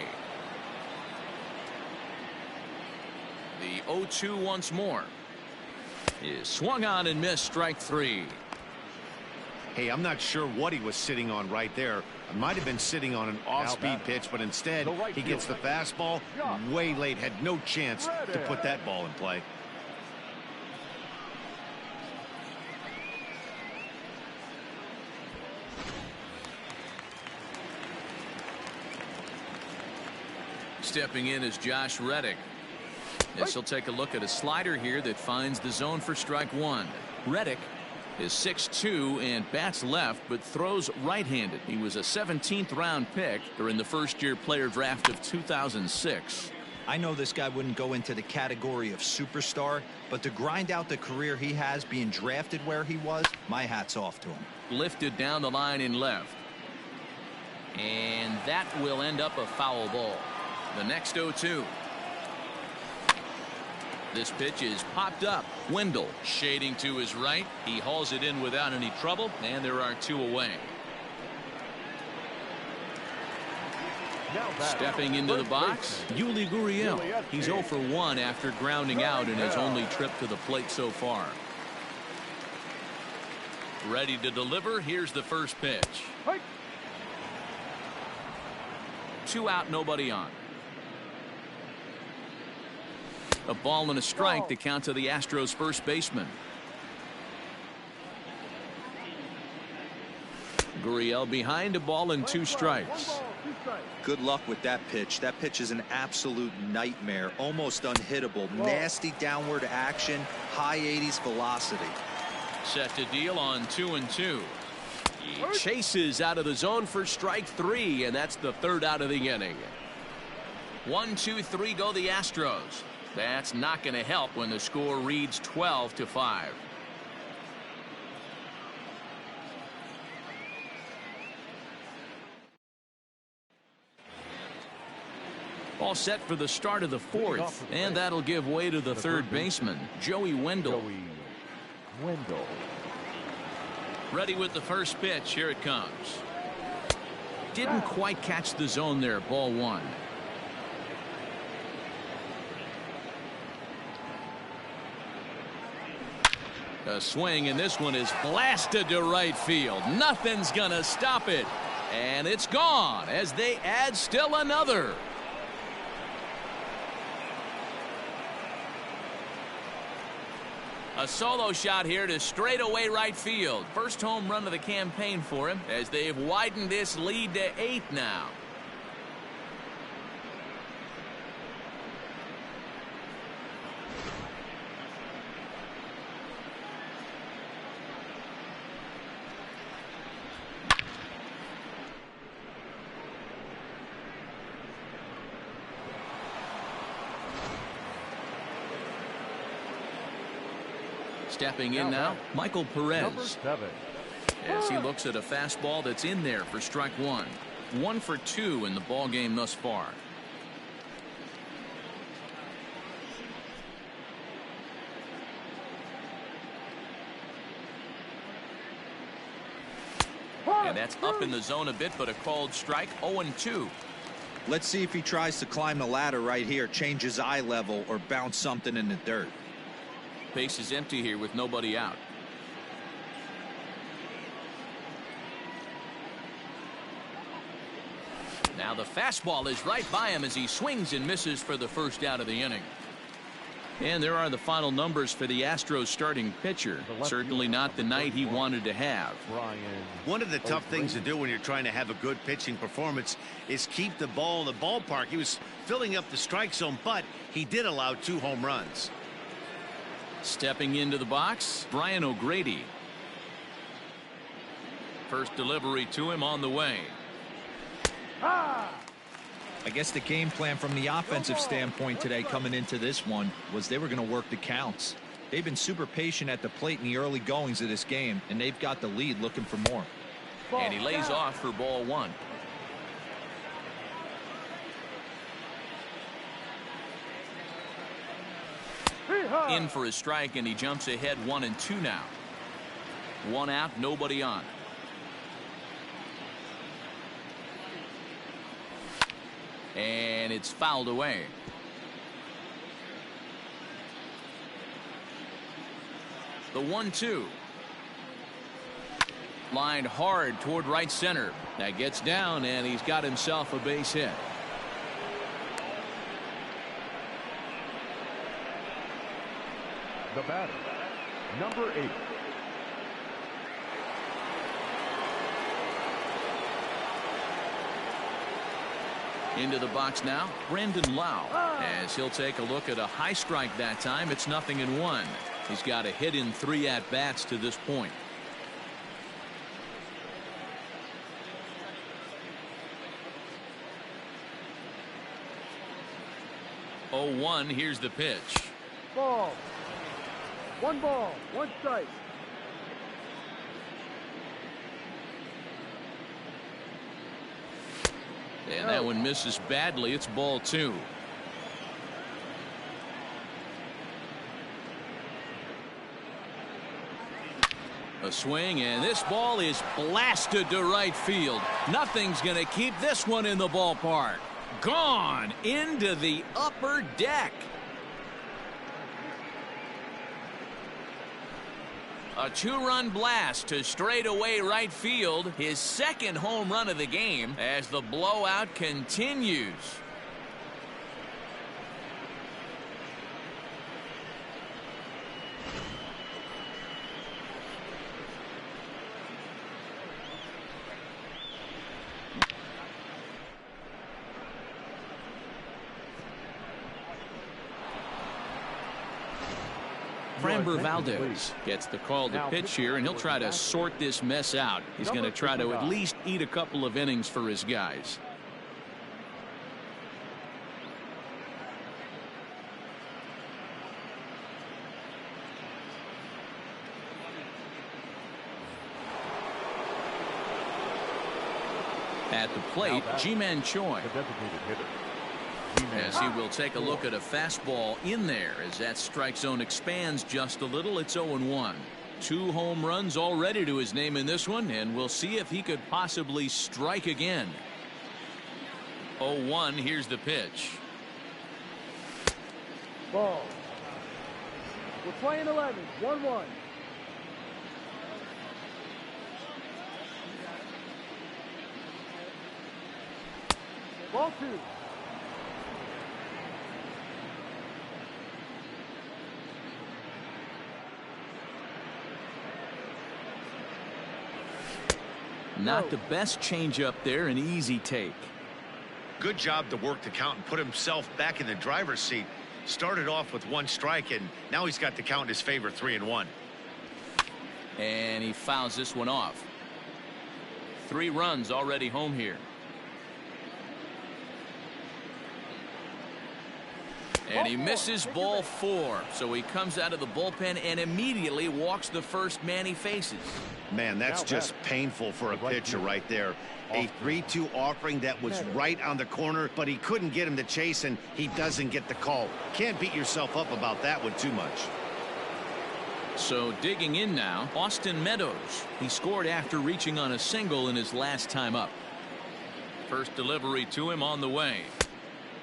The 0-2 once more is swung on and missed, strike 3. Hey, I'm not sure what he was sitting on right there. It might have been sitting on an off-speed pitch, but instead he gets the fastball way late. Had no chance to put that ball in play. Stepping in is Josh Reddick. As he'll take a look at a slider here that finds the zone for strike 1. Reddick is 6'2" and bats left, but throws right-handed. He was a 17th round pick during the first-year player draft of 2006. I know this guy wouldn't go into the category of superstar, but to grind out the career he has being drafted where he was, my hat's off to him. Lifted down the line in left. And that will end up a foul ball. The next 0-2. This pitch is popped up. Wendell shading to his right. He hauls it in without any trouble, and there are 2 away. Stepping into the box, Yuli Gurriel. He's 0 for 1 after grounding out in his only trip to the plate so far. Ready to deliver. Here's the first pitch. 2 out, nobody on. A ball and a strike to count to the Astros first baseman. Gurriel behind, a ball and 2 strikes. Good luck with that pitch. That pitch is an absolute nightmare, almost unhittable. Nasty downward action, high 80s velocity. Set to deal on 2-2. He chases out of the zone for strike 3, and that's the 3rd out of the inning. 1, 2, 3 go the Astros. That's not going to help when the score reads 12-5. All set for the start of the 4th, and that'll give way to the 3rd baseman, Joey Wendell. Ready with the first pitch. Here it comes. Didn't quite catch the zone there. Ball 1. A swing, and this one is blasted to right field. Nothing's gonna stop it, and it's gone as they add still another. A solo shot here to straightaway right field. First home run of the campaign for him as they've widened this lead to 8 now. Stepping in now, Michael Perez. As he looks at a fastball that's in there for strike 1. 1 for 2 in the ball game thus far. And that's up in the zone a bit, but a called strike. 0-2. Let's see if he tries to climb the ladder right here, change his eye level, or bounce something in the dirt. Base is empty here with nobody out. Now the fastball is right by him as he swings and misses for the 1st out of the inning. And there are the final numbers for the Astros starting pitcher. Certainly not the night he wanted to have. One of the tough things to do when you're trying to have a good pitching performance is keep the ball in the ballpark. He was filling up the strike zone, but he did allow 2 home runs. Stepping into the box, Brian O'Grady. First delivery to him on the way. I guess the game plan from the offensive standpoint today coming into this one was they were going to work the counts. They've been super patient at the plate in the early goings of this game, and they've got the lead looking for more. And he lays off for ball 1. In for a strike, and he jumps ahead 1-2 now. 1 out, nobody on. And it's fouled away. The 1-2. Lined hard toward right center. That gets down, and he's got himself a base hit. The batter, number 8. Into the box now, Brandon Lau, as he'll take a look at a high strike that time. It's 0-1. He's got a hit in 3 at-bats to this point. 0-1. Here's the pitch. Ball. 1 ball, 1 strike. And that one misses badly. It's ball 2. A swing, and this ball is blasted to right field. Nothing's going to keep this one in the ballpark. Gone into the upper deck. A 2-run blast to straightaway right field. His second home run of the game as the blowout continues. Framber Valdez gets the call to pitch here, and he'll try to sort this mess out. He's going to try to at least eat a couple of innings for his guys. At the plate, Ji-Man Choi. As he will take a look at a fastball in there as that strike zone expands just a little. It's 0-1. 2 home runs already to his name in this one, and we'll see if he could possibly strike again. 0-1. Here's the pitch. Ball. We're playing 11. 1-1. Ball 2. Not the best changeup there, an easy take. Good job to work the count and put himself back in the driver's seat. Started off with 1 strike, and now he's got the count in his favor, 3-1. And he fouls this one off. 3 runs already home here. And he misses ball 4. So he comes out of the bullpen and immediately walks the first man he faces. Man, that's just painful for a pitcher right there. A 3-2 offering that was right on the corner, but he couldn't get him to chase, and he doesn't get the call. Can't beat yourself up about that one too much. So digging in now, Austin Meadows. He scored after reaching on a single in his last time up. First delivery to him on the way.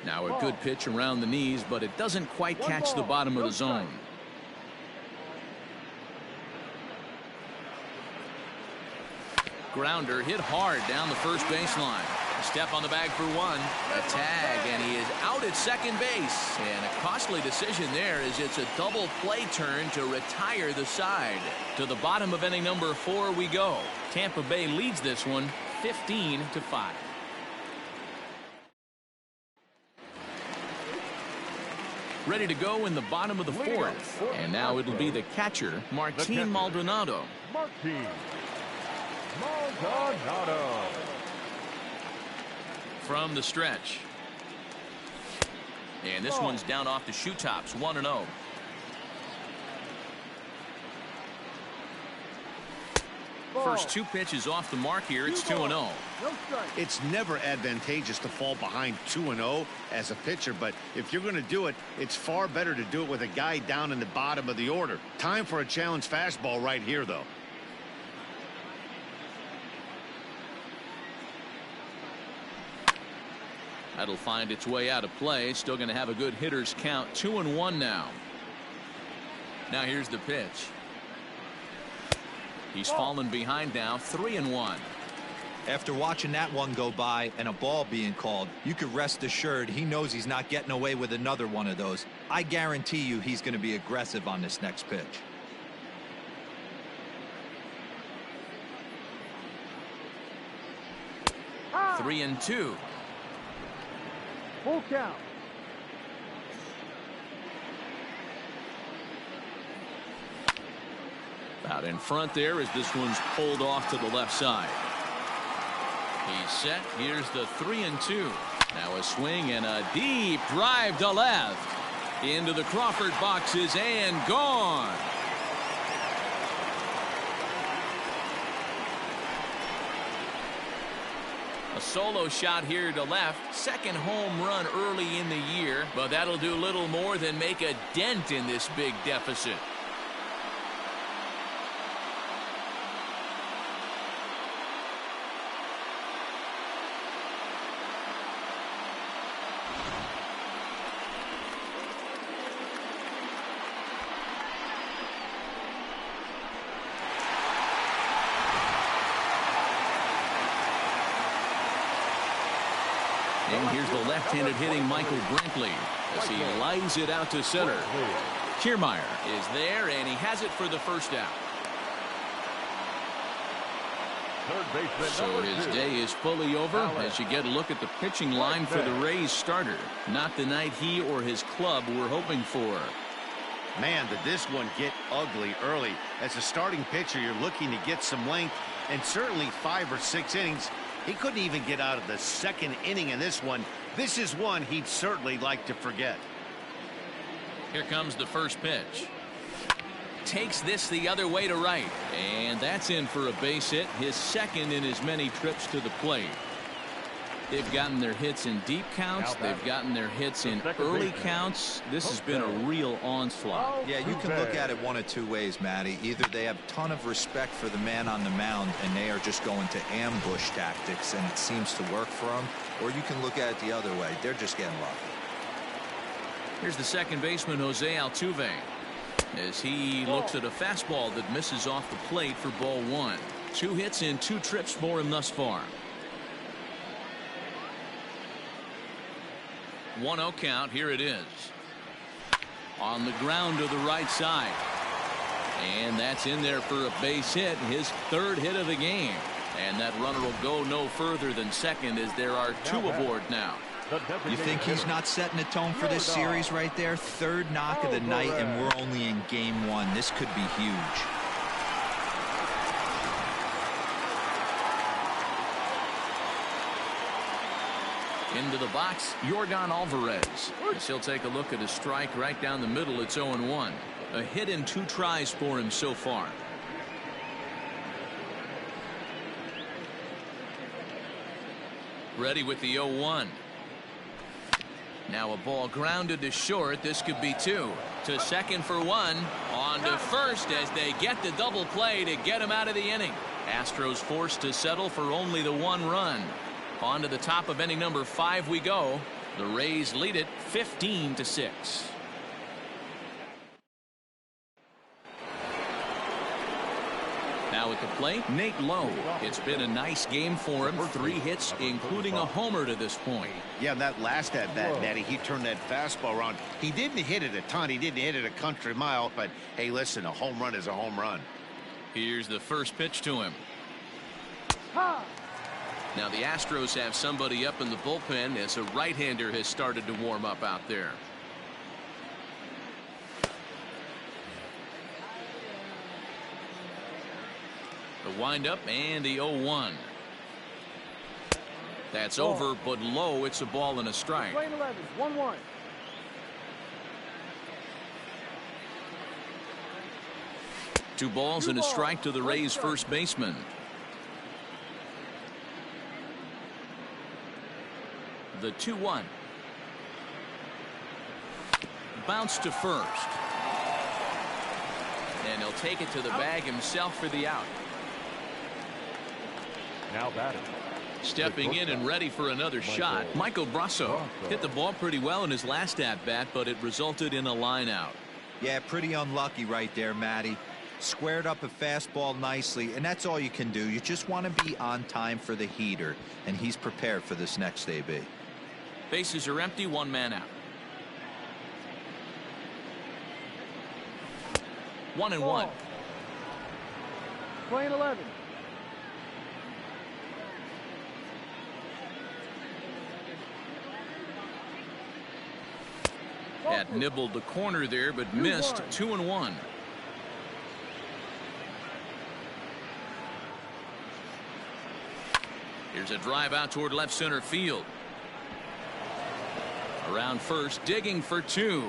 Now a good pitch around the knees, but it doesn't quite catch the bottom of the zone. Grounder hit hard down the first baseline. A step on the bag for 1. A tag, and he is out at second base. And a costly decision there as it's a double play turn to retire the side. To the bottom of inning number 4 we go. Tampa Bay leads this one 15-5. Ready to go in the bottom of the 4th. And now it'll be the catcher, Martin Maldonado. Martin Maldonado. From the stretch. And this one's down off the shoe tops, 1-0. First 2 pitches off the mark here. It's 2-0. It's never advantageous to fall behind 2-0 as a pitcher, but if you're going to do it, it's far better to do it with a guy down in the bottom of the order. Time for a challenge fastball right here, though. That'll find its way out of play. Still going to have a good hitter's count. 2-1 now. Now here's the pitch. He's fallen behind now, 3-1. After watching that one go by and a ball being called, you could rest assured he knows he's not getting away with another one of those. I guarantee you he's going to be aggressive on this next pitch. Ah. 3-2. Full count. Out in front there as this one's pulled off to the left side. He's set. Here's the 3-2. Now a swing and a deep drive to left. Into the Crawford boxes and gone. A solo shot here to left. Second home run early in the year, but that'll do little more than make a dent in this big deficit. And here's the left-handed hitting Michael Brantley as he lines it out to center. Kiermaier is there, and he has it for the first out. So his day is fully over as you get a look at the pitching line for the Rays starter. Not the night he or his club were hoping for. Man, did this one get ugly early. As a starting pitcher, you're looking to get some length, and certainly 5 or 6 innings. He couldn't even get out of the second inning in this one. This is one he'd certainly like to forget. Here comes the first pitch. Takes this the other way to right. And that's in for a base hit, his second in as many trips to the plate. They've gotten their hits in deep counts. They've gotten their hits in early counts. This has been a real onslaught. Yeah, you can look at it one of two ways, Matty. Either they have a ton of respect for the man on the mound and they are just going to ambush tactics and it seems to work for them, or you can look at it the other way. They're just getting lucky. Here's the second baseman, Jose Altuve, as he looks at a fastball that misses off the plate for ball 1. 2 hits in 2 trips for him thus far. 1-0 count. Here it is. On the ground to the right side. And that's in there for a base hit, his 3rd hit of the game. And that runner will go no further than second as there are 2 aboard now. You think he's not setting the tone for this series right there? 3rd knock of the night and we're only in game 1. This could be huge. Into the box, Yordan Alvarez. As he'll take a look at a strike right down the middle. It's 0-1. A hit in 2 tries for him so far. Ready with the 0-1. Now a ball grounded to short. This could be 2. To second for 1. On to first as they get the double play to get him out of the inning. Astros forced to settle for only the 1 run. On to the top of inning number 5 we go. The Rays lead it 15-6. Now at the plate, Nate Lowe. It's been a nice game for him. 3 hits, including a homer to this point. Yeah, that last at bat, Matty, he turned that fastball around. He didn't hit it a ton. He didn't hit it a country mile. But, hey, listen, a home run is a home run. Here's the first pitch to him. Now the Astros have somebody up in the bullpen as a right-hander has started to warm up out there. The windup and the 0-1. That's over, but low. It's a ball and a strike. 1-1. Two balls and a strike to the Rays first baseman. The 2-1. Bounce to first. And he'll take it to the bag himself for the out. Now batting. Stepping in and ready for another shot. Michael Brasso hit the ball pretty well in his last at-bat, but it resulted in a line out. Yeah, pretty unlucky right there, Matty. Squared up a fastball nicely, and that's all you can do. You just want to be on time for the heater, and he's prepared for this next AB. Bases are empty, 1 man out. 1-1. Playing 11. Had nibbled the corner there, but missed. 2-1. Here's a drive out toward left center field. Around first, digging for two.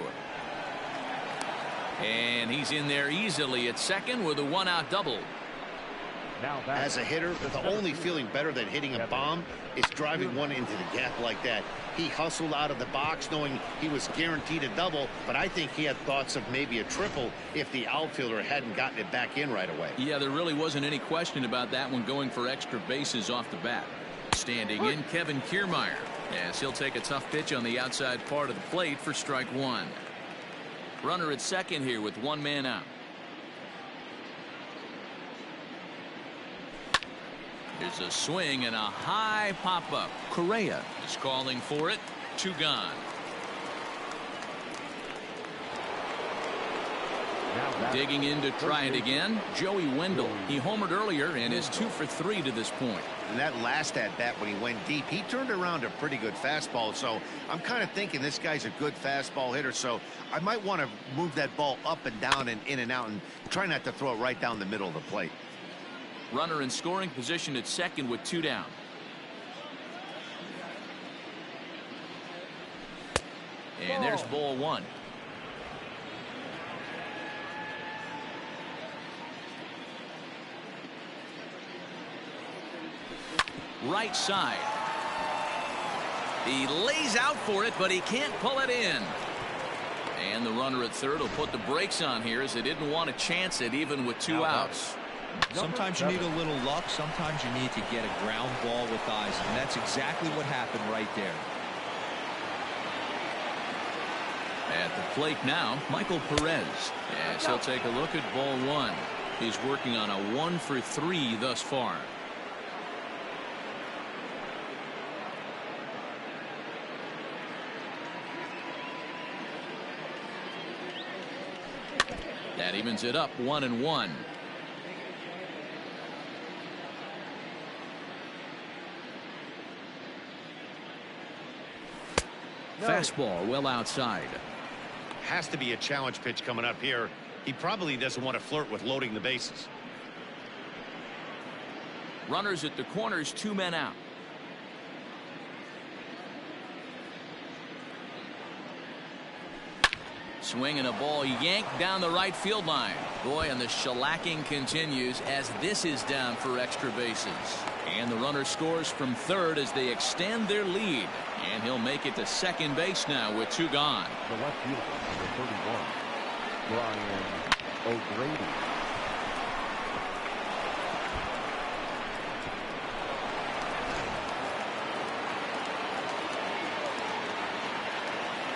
And he's in there easily at second with a one-out double. As a hitter, the only feeling better than hitting a bomb is driving one into the gap like that. He hustled out of the box knowing he was guaranteed a double, but I think he had thoughts of maybe a triple if the outfielder hadn't gotten it back in right away. Yeah, there really wasn't any question about that one, going for extra bases off the bat. Standing in, Kevin Kiermaier, as he'll take a tough pitch on the outside part of the plate for strike one. Runner at second here with one man out. There's a swing and a high pop-up. Correa is calling for it. Two gone. Digging in to try it again, Joey Wendell. He homered earlier and is 2 for 3 to this point. And that last at-bat when he went deep, he turned around a pretty good fastball. So I'm kind of thinking this guy's a good fastball hitter. So I might want to move that ball up and down and in and out and try not to throw it right down the middle of the plate. Runner in scoring position at second with two down. And there's ball one. Right side. He lays out for it, but he can't pull it in. And the runner at third will put the brakes on here as they didn't want to chance it even with two outs. Sometimes you need a little luck. Sometimes you need to get a ground ball with eyes. And that's exactly what happened right there. At the plate now, Michael Perez. As he'll take a look at ball one. He's working on a 1 for 3 thus far. That evens it up 1-1. Fastball well outside. Has to be a challenge pitch coming up here. He probably doesn't want to flirt with loading the bases. Runners at the corners, 2 men out. Swinging a ball yanked down the right field line. Boy, and the shellacking continues as this is down for extra bases. And the runner scores from third as they extend their lead. And he'll make it to second base now with 2 gone. The left fielder, number 31, Brian O'Grady.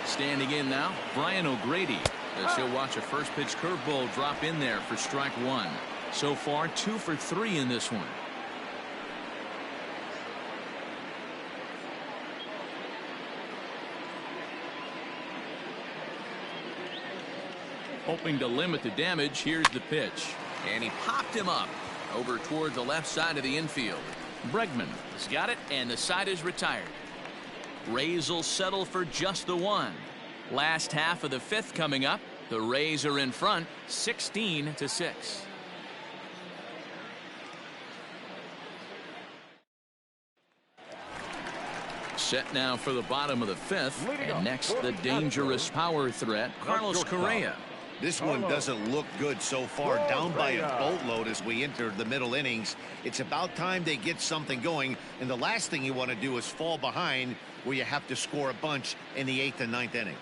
Standing in now, Brian O'Grady, as he'll watch a first pitch curveball drop in there for strike one. So far, 2 for 3 in this one. Hoping to limit the damage, here's the pitch. And he popped him up over toward the left side of the infield. Bregman has got it, and the side is retired. Rays will settle for just the one. Last half of the 5th coming up. The Rays are in front, 16-6. Set now for the bottom of the 5th. And next, the dangerous power threat, Carlos Correa. This one doesn't look good so far. Down by a boatload as we enter the middle innings. It's about time they get something going. And the last thing you want to do is fall behind where you have to score a bunch in the 8th and 9th inning.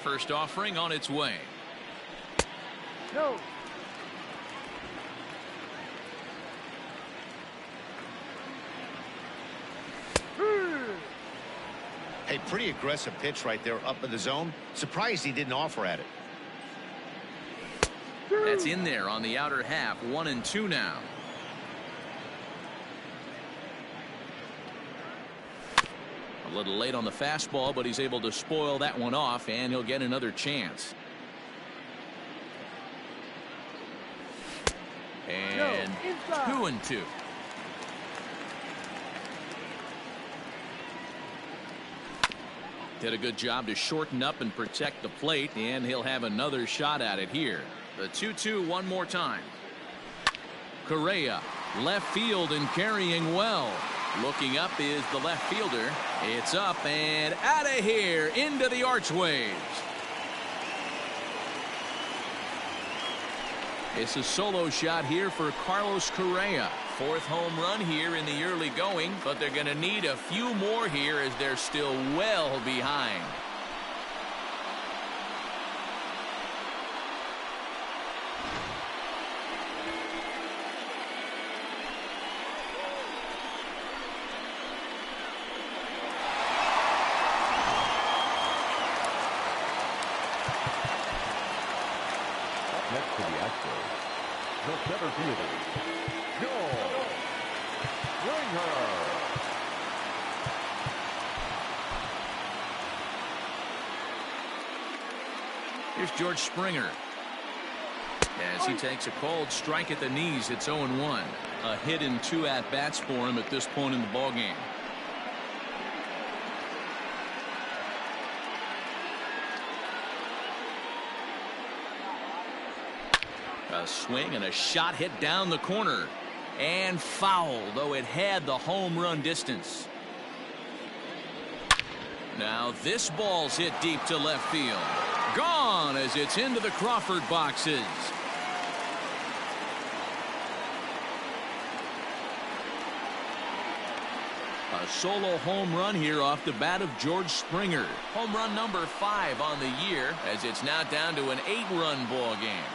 First offering on its way. No. Hey, pretty aggressive pitch right there up in the zone. Surprised he didn't offer at it. That's in there on the outer half. 1-2 now. A little late on the fastball, but he's able to spoil that one off, and he'll get another chance. And 2-2. Did a good job to shorten up and protect the plate, and he'll have another shot at it here. The 2-2 one more time. Correa, left field and carrying well. Looking up is the left fielder. It's up and out of here into the archways. It's a solo shot here for Carlos Correa. 4th home run here in the early going, but they're going to need a few more here as they're still well behind. Next to the Astros, the center fielder, Joe Springer. Here's George Springer. As he takes a cold strike at the knees, it's 0-1. A hit in 2 at-bats for him at this point in the ballgame. A swing and a shot hit down the corner. And foul, though it had the home run distance. Now this ball's hit deep to left field. Gone as it's into the Crawford boxes. A solo home run here off the bat of George Springer. Home run number 5 on the year as it's now down to an 8-run ball game.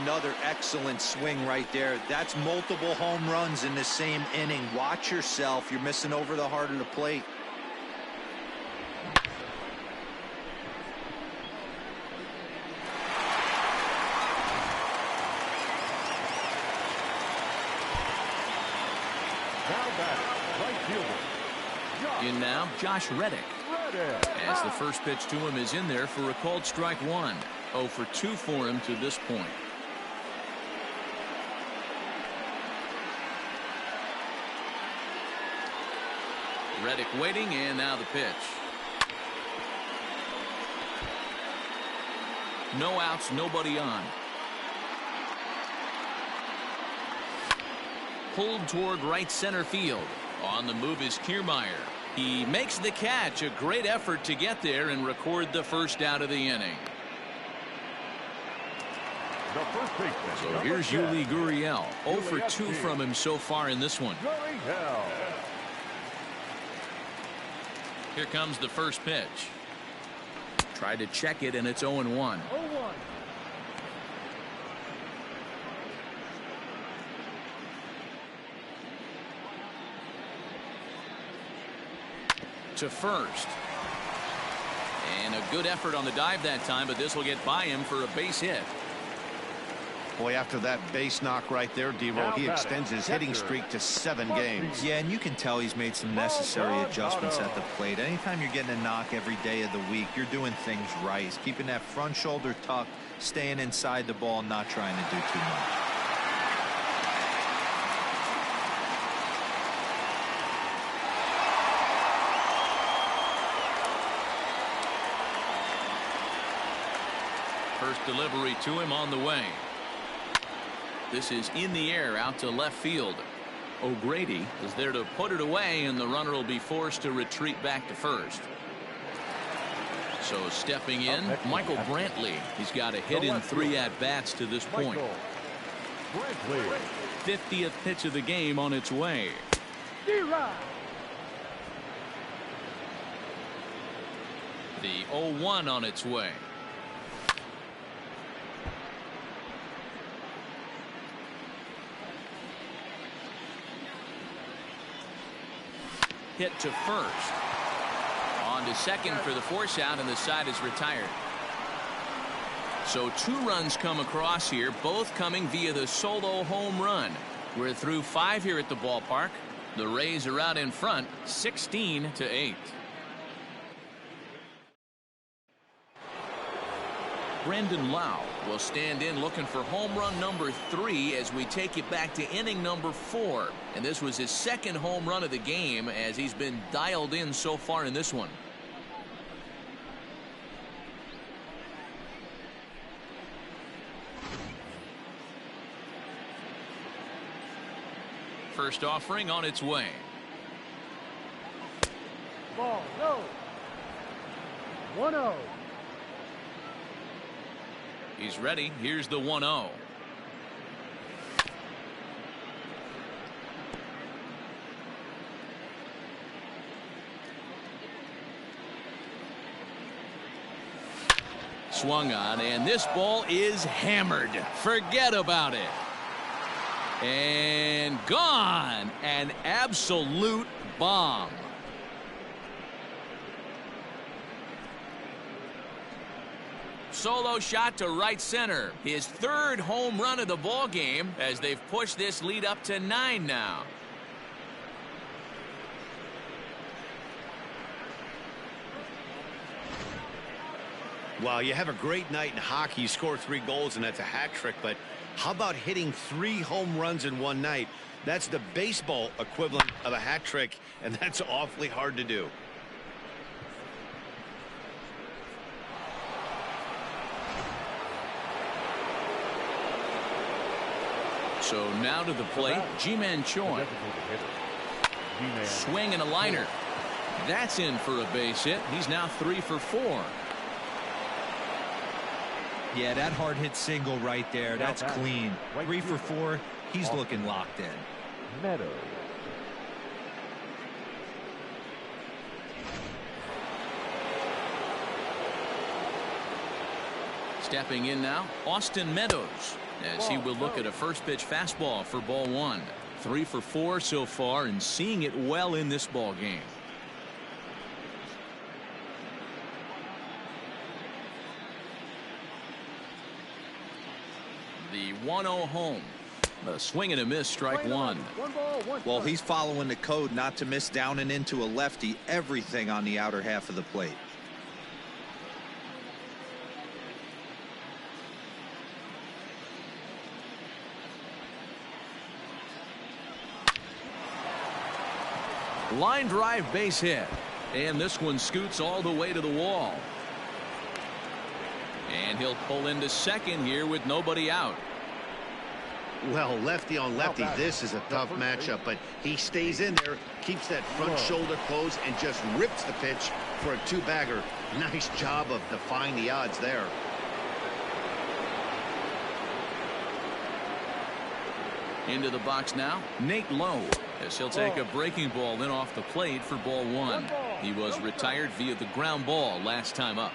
Another excellent swing right there. That's multiple home runs in the same inning. Watch yourself. You're missing over the heart of the plate. Now batting, right fielder, In now, Josh Reddick. As the first pitch to him is in there for a called strike 1. 0 for 2 for him to this point. Reddick waiting, and now the pitch. No outs, nobody on. Pulled toward right center field. On the move is Kiermaier. He makes the catch. A great effort to get there and record the first out of the inning. the first baseman. So here's Yuli Gurriel. 0 for 2 from him so far in this one. Here comes the first pitch. Tried to check it, and it's 0-1. To first. And a good effort on the dive that time, but this will get by him for a base hit. Boy, after that base knock right there, D-Roll, he extends his hitting streak to 7 games. Yeah, and you can tell he's made some necessary adjustments at the plate. Anytime you're getting a knock every day of the week, you're doing things right. He's keeping that front shoulder tucked, staying inside the ball, not trying to do too much. First delivery to him on the way. This is in the air out to left field. O'Grady is there to put it away, and the runner will be forced to retreat back to first. So stepping in, Michael Brantley. He's got a hit in 3 at-bats to this point. 50th pitch of the game on its way. The 0-1 on its way. Hit to first. On to second for the force out, and the side is retired. So 2 runs come across here, both coming via the solo home run. We're through 5 here at the ballpark. The Rays are out in front, 16-8. Brandon Lau will stand in looking for home run number 3 as we take you back to inning number 4. And this was his second home run of the game as he's been dialed in so far in this one. first offering on its way. Ball, no. 1-0. He's ready. Here's the 1-0. Swung on, and this ball is hammered. Forget about it. And gone. An absolute bomb. Solo shot to right center. His third home run of the ball game as they've pushed this lead up to 9 now. Well, you have a great night in hockey. You score 3 goals, and that's a hat trick. But how about hitting 3 home runs in one night? That's the baseball equivalent of a hat trick, and that's awfully hard to do. So now to the plate, Ji-Man Choi. Swing and a liner. That's in for a base hit. He's now 3 for 4. Yeah, that hard hit single right there. That's clean. 3 for 4. He's looking locked in. Meadows. Stepping in now, Austin Meadows, as he will look at a first pitch fastball for ball 1. 3 for 4 so far and seeing it well in this ball game. The 1-0 home. A swing and a miss, strike 1. Well, he's following the code not to miss down and into a lefty. Everything on the outer half of the plate. Line drive base hit. And this one scoots all the way to the wall. And he'll pull into second here with nobody out. Well, lefty on lefty, this is a tough matchup, but he stays in there, keeps that front shoulder closed, and just rips the pitch for a 2-bagger. Nice job of defying the odds there. Into the box now, Nate Lowe, as he'll take a breaking ball in off the plate for ball 1. He was retired via the ground ball last time up.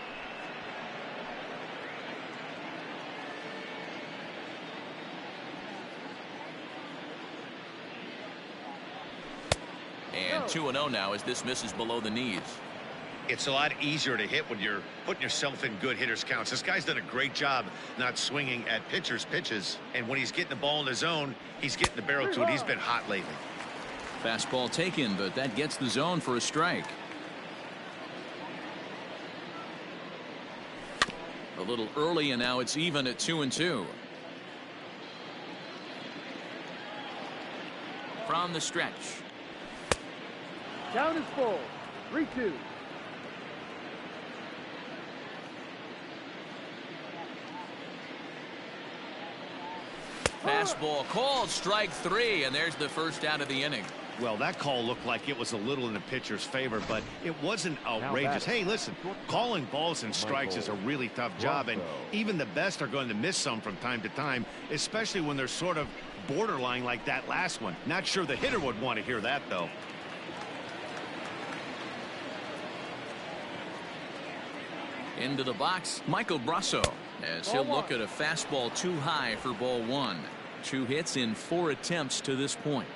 And 2-0 now as this misses below the knees. It's a lot easier to hit when you're putting yourself in good hitters counts. This guy's done a great job not swinging at pitchers' pitches. And when he's getting the ball in the zone, he's getting the barrel to it. He's been hot lately. Fastball taken, but that gets the zone for a strike. A little early, and now it's even at 2-2. From the stretch. Count is full. 3-2. Fastball called, strike 3, and there's the first out of the inning. Well, that call looked like it was a little in the pitcher's favor, but it wasn't outrageous. Hey, listen, calling balls and strikes is a really tough job, and even the best are going to miss some from time to time, especially when they're sort of borderline like that last one. Not sure the hitter would want to hear that, though. Into the box, Michael Brasso, as he'll look at a fastball too high for ball 1. 2 hits in 4 attempts to this point.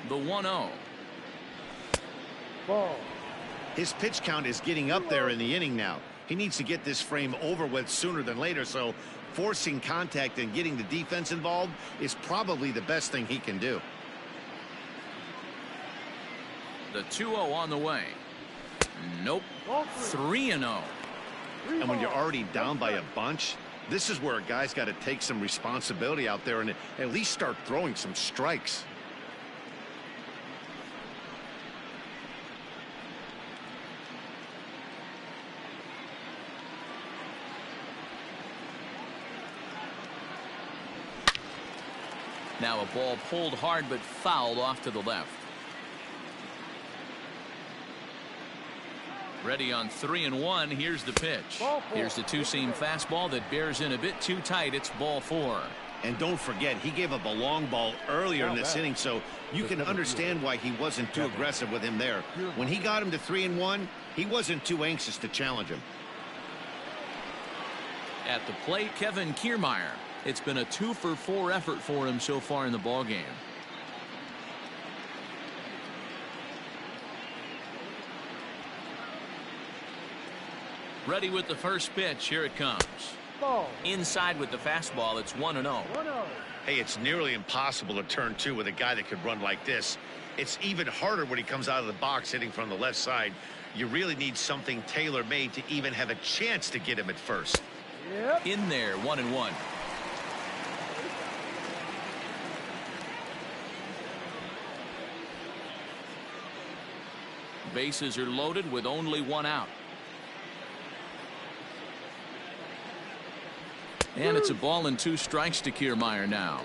The 1-0. Ball. His pitch count is getting up there in the inning now. He needs to get this frame over with sooner than later, so forcing contact and getting the defense involved is probably the best thing he can do. The 2-0 on the way. Nope. 3-0. And when you're already down by a bunch, this is where a guy's got to take some responsibility out there and at least start throwing some strikes. Now a ball pulled hard but fouled off to the left. Ready on 3-1. Here's the pitch. Here's the two-seam fastball that bears in a bit too tight. It's ball 4. And don't forget, he gave up a long ball earlier in this inning, so you can understand why he wasn't too aggressive with him there. When he got him to 3-1, he wasn't too anxious to challenge him. At the plate, Kevin Kiermaier. It's been a 2-for-4 effort for him so far in the ballgame. Ready with the first pitch. Here it comes. Inside with the fastball. It's 1-0. Hey, it's nearly impossible to turn 2 with a guy that could run like this. It's even harder when he comes out of the box hitting from the left side. You really need something tailor-made to even have a chance to get him at first. In there, 1-1. Bases are loaded with only 1 out. And it's a ball and 2 strikes to Kiermaier now.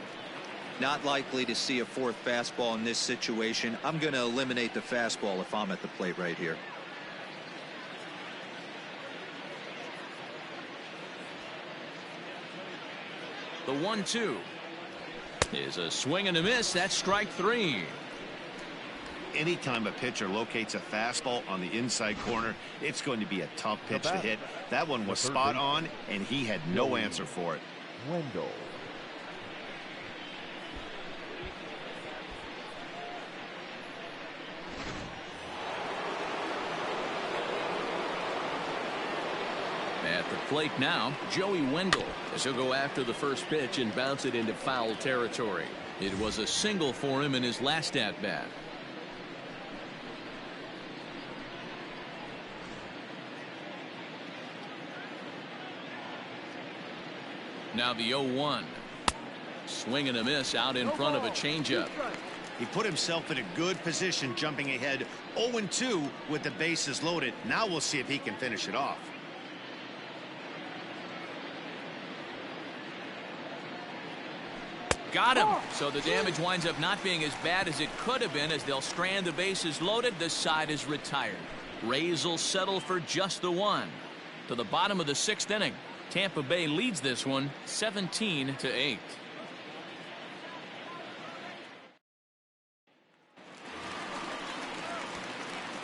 Not likely to see a 4th fastball in this situation. I'm going to eliminate the fastball if I'm at the plate right here. The 1-2 is a swing and a miss. That's strike 3. Anytime a pitcher locates a fastball on the inside corner, it's going to be a tough pitch to hit. That one was spot on, and he had no answer for it. Wendell. At the plate now, Joey Wendell, as he'll go after the first pitch and bounce it into foul territory. It was a single for him in his last at-bat. Now the 0-1. Swing and a miss out in front of a changeup. He put himself in a good position jumping ahead 0-2 with the bases loaded. Now we'll see if he can finish it off. Got him. So the damage winds up not being as bad as it could have been as they'll strand the bases loaded. This side is retired. Rays will settle for just the 1. To the bottom of the 6th inning. Tampa Bay leads this one 17-8.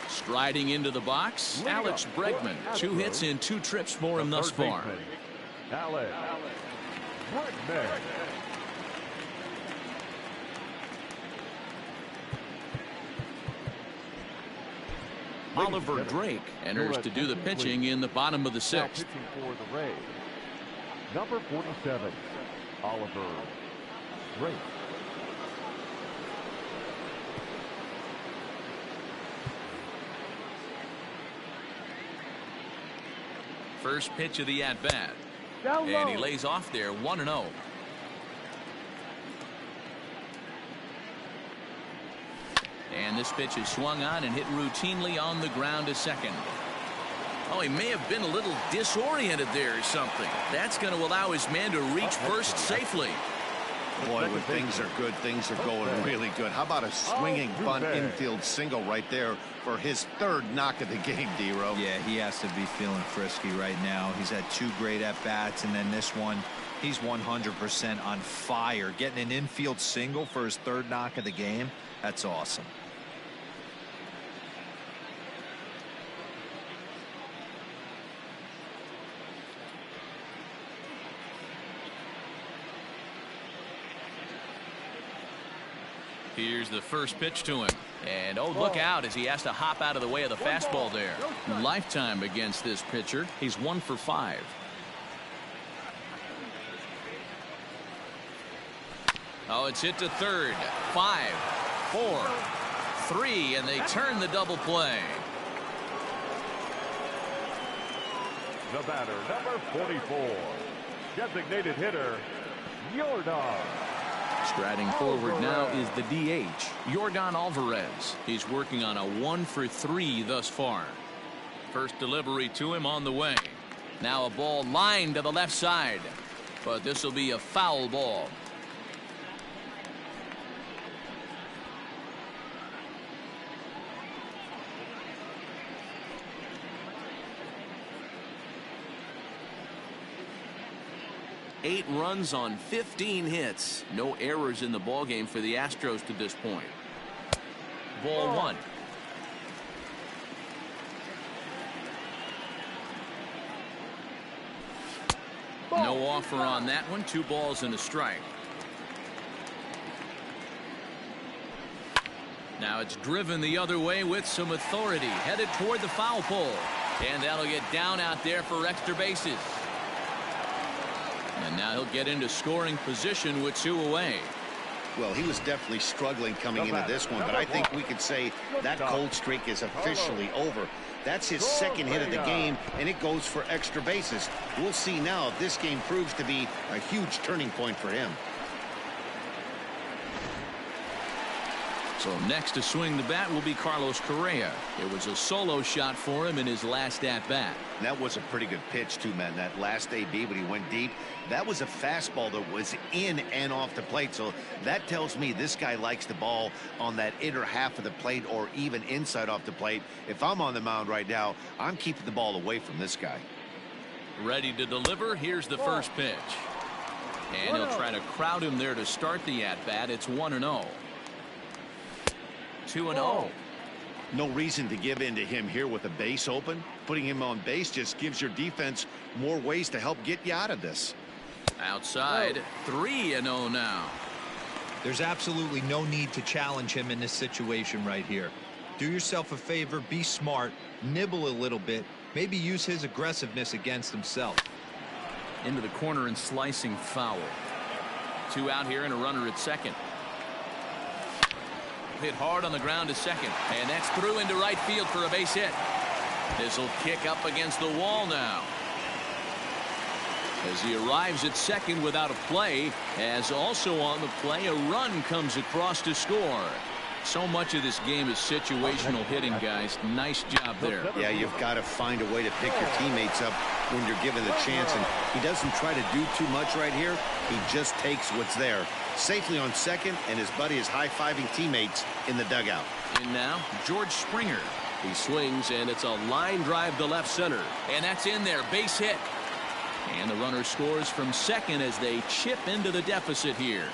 Striding into the box, Alex Bregman. 2 hits in 2 trips for him thus far. Alex Bregman. Oliver Drake enters to do the pitching in the bottom of the 6th. Pitching for the Rays, number 47, Oliver Drake. First pitch of the at-bat. And he lays off there 1-0. And this pitch is swung on and hit routinely on the ground to second. Oh, he may have been a little disoriented there or something. That's going to allow his man to reach first safely. Boy, when things are good, things are going really good. How about a swinging bunt infield single right there for his 3rd knock of the game, D-Row? Yeah, he has to be feeling frisky right now. He's had 2 great at-bats, and then this one, he's 100% on fire. Getting an infield single for his 3rd knock of the game, that's awesome. Here's the first pitch to him. And oh, look out as he has to hop out of the way of the fastball there. Lifetime against this pitcher. He's 1 for 5. Oh, it's hit to 3rd. 5, 4, 3, and they turn the double play. The batter, number 44, designated hitter, Jordan. Striding forward now is the DH, Yordan Alvarez. He's working on a 1 for 3 thus far. First delivery to him on the way. Now a ball lined to the left side, but this will be a foul ball. 8 runs on 15 hits. No errors in the ballgame for the Astros to this point. Ball 1. No offer on that one. 2 balls and a strike. Now it's driven the other way with some authority, headed toward the foul pole. And that'll get down out there for extra bases. And now he'll get into scoring position with 2 away. Well, he was definitely struggling coming into this one, but I think we could say that cold streak is officially over. That's his second hit of the game, and it goes for extra bases. We'll see now if this game proves to be a huge turning point for him. So next to swing the bat will be Carlos Correa. It was a solo shot for him in his last at-bat. That was a pretty good pitch, too, man. That last AB, when he went deep, that was a fastball that was in and off the plate. So that tells me this guy likes the ball on that inner half of the plate or even inside off the plate. If I'm on the mound right now, I'm keeping the ball away from this guy. Ready to deliver. Here's the first pitch. And he'll try to crowd him there to start the at-bat. It's 1-0. 2-0. No reason to give in to him here with the base open. Putting him on base just gives your defense more ways to help get you out of this. Outside, 3-0 now. There's absolutely no need to challenge him in this situation right here. Do yourself a favor, be smart, nibble a little bit, maybe use his aggressiveness against himself. Into the corner and slicing foul. 2 out here and a runner at second. Hit hard on the ground to second, and that's through into right field for a base hit. This will kick up against the wall now. As he arrives at second without a play, as also on the play, a run comes across to score. So much of this game is situational hitting, guys. Nice job there. Yeah, you've got to find a way to pick your teammates up when you're given the chance, and he doesn't try to do too much right here. He just takes what's there. Safely on second, and his buddy is high-fiving teammates in the dugout. And now, George Springer. He swings, and it's a line drive to left center. And that's in there, base hit. And the runner scores from second as they chip into the deficit here.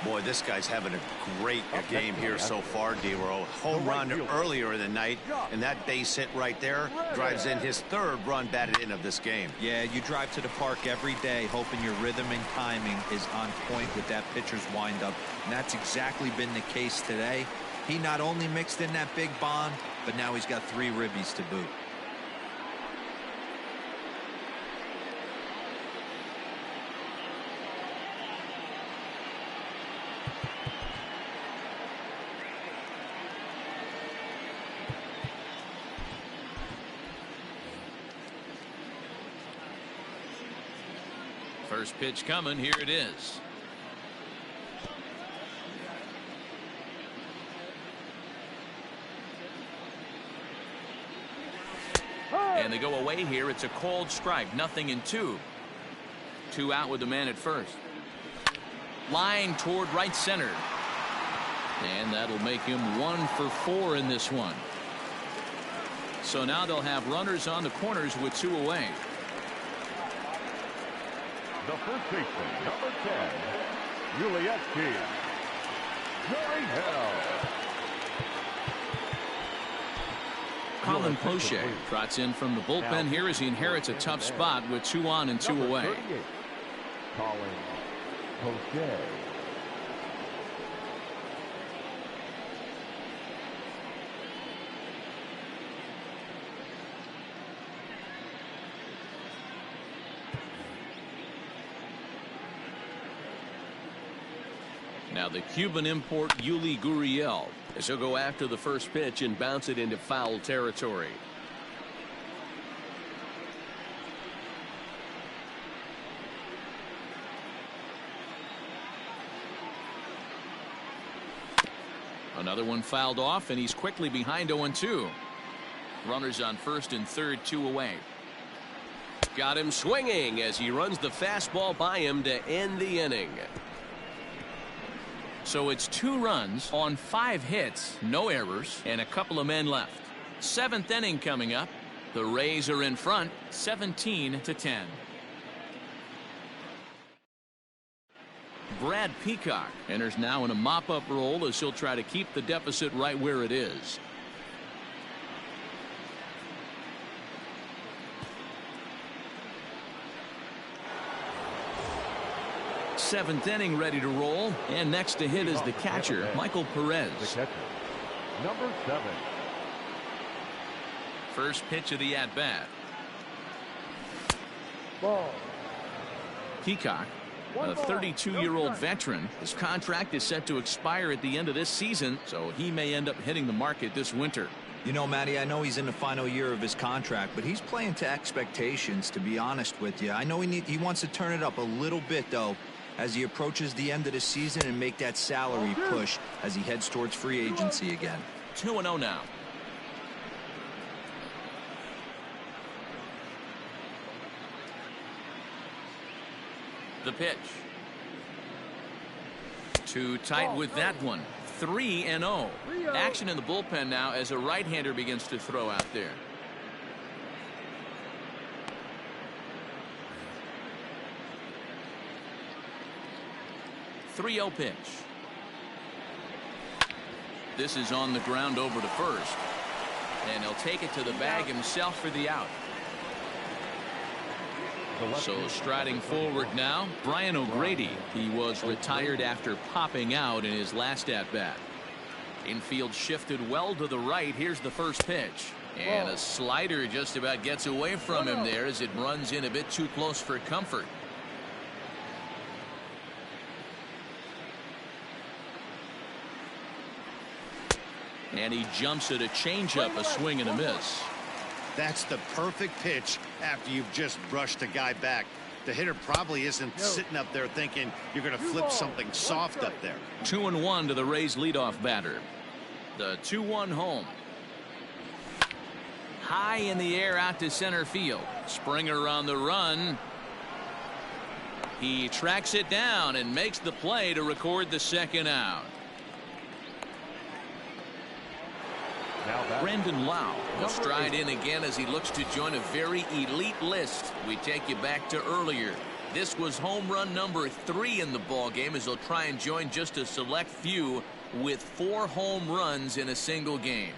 Boy, this guy's having a great game here so far, D-Row. Home run earlier in the night, and that base hit right there drives in his 3rd run batted in of this game. Yeah, you drive to the park every day hoping your rhythm and timing is on point with that pitcher's windup, and that's exactly been the case today. He not only mixed in that big bond, but now he's got 3 ribbies to boot. First pitch coming. Here it is. And they go away here. It's a called strike. 0-2. 2 out with the man at first. Line toward right center. And that'll make him 1 for 4 in this one. So now they'll have runners on the corners with 2 away. The first baseman, number 10, Yulieski. Very hell. Colin Poche trots in from the bullpen here as he inherits a tough spot with 2 on and 2 away. Colin Poche. Now the Cuban import Yuli Gurriel as he'll go after the first pitch and bounce it into foul territory. Another one fouled off, and he's quickly behind 0-2. Runners on first and third, 2 away. Got him swinging as he runs the fastball by him to end the inning. So it's 2 runs on 5 hits, no errors, and a couple of men left. 7th inning coming up. The Rays are in front, 17-10. Brad Peacock enters now in a mop-up role as he'll try to keep the deficit right where it is. Seventh inning ready to roll, and next to hit is the catcher, Michael Perez. The catcher, number 7. First pitch of the at-bat. Ball. Peacock, a 32-year-old veteran. His contract is set to expire at the end of this season, so he may end up hitting the market this winter. You know, Matty, I know he's in the final year of his contract, but he's playing to expectations, to be honest with you. I know he wants to turn it up a little bit, though, as he approaches the end of the season and make that salary push as he heads towards free agency again. 2-0 now. The pitch. Too tight with that one. 3-0. Action in the bullpen now as a right-hander begins to throw out there. .3-0 pitch. This is on the ground over to first, and he'll take it to the bag himself for the out. So striding forward now, Brian O'Grady. He was retired after popping out in his last at-bat. Infield shifted well to the right. Here's the first pitch, and a slider just about gets away from him there as it runs in a bit too close for comfort. And he jumps at a changeup, a swing and a miss. That's the perfect pitch after you've just brushed a guy back. The hitter probably isn't sitting up there thinking you're going to flip something soft up there. 2-1 to the Rays leadoff batter. The 2-1 home. High in the air out to center field. Springer on the run. He tracks it down and makes the play to record the second out. Brendan Lau will stride in again as he looks to join a very elite list. We take you back to earlier. This was home run number 3 in the ball game as he'll try and join just a select few with 4 home runs in a single game.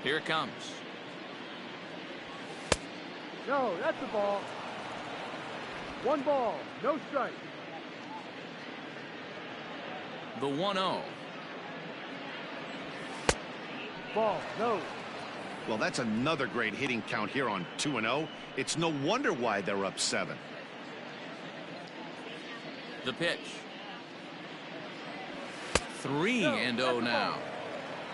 Here it comes. No, that's the ball. 1 ball, no strike. The 1-0. Ball, no. Well, that's another great hitting count here on 2-0. It's no wonder why they're up 7. The pitch. 3-0 now.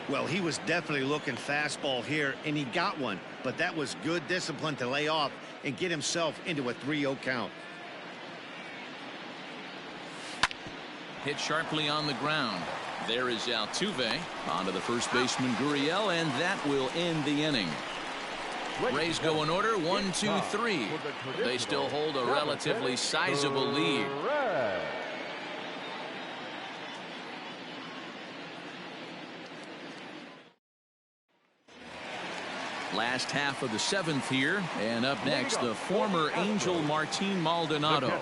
Well, he was definitely looking fastball here, and he got one. But that was good discipline to lay off and get himself into a 3-0 count. Hit sharply on the ground. There is Altuve onto the first baseman Gurriel, and that will end the inning. Rays go in order 1, 2, 3. They still hold a relatively sizable lead. Last half of the 7th here, and up next the former Angel Martin Maldonado.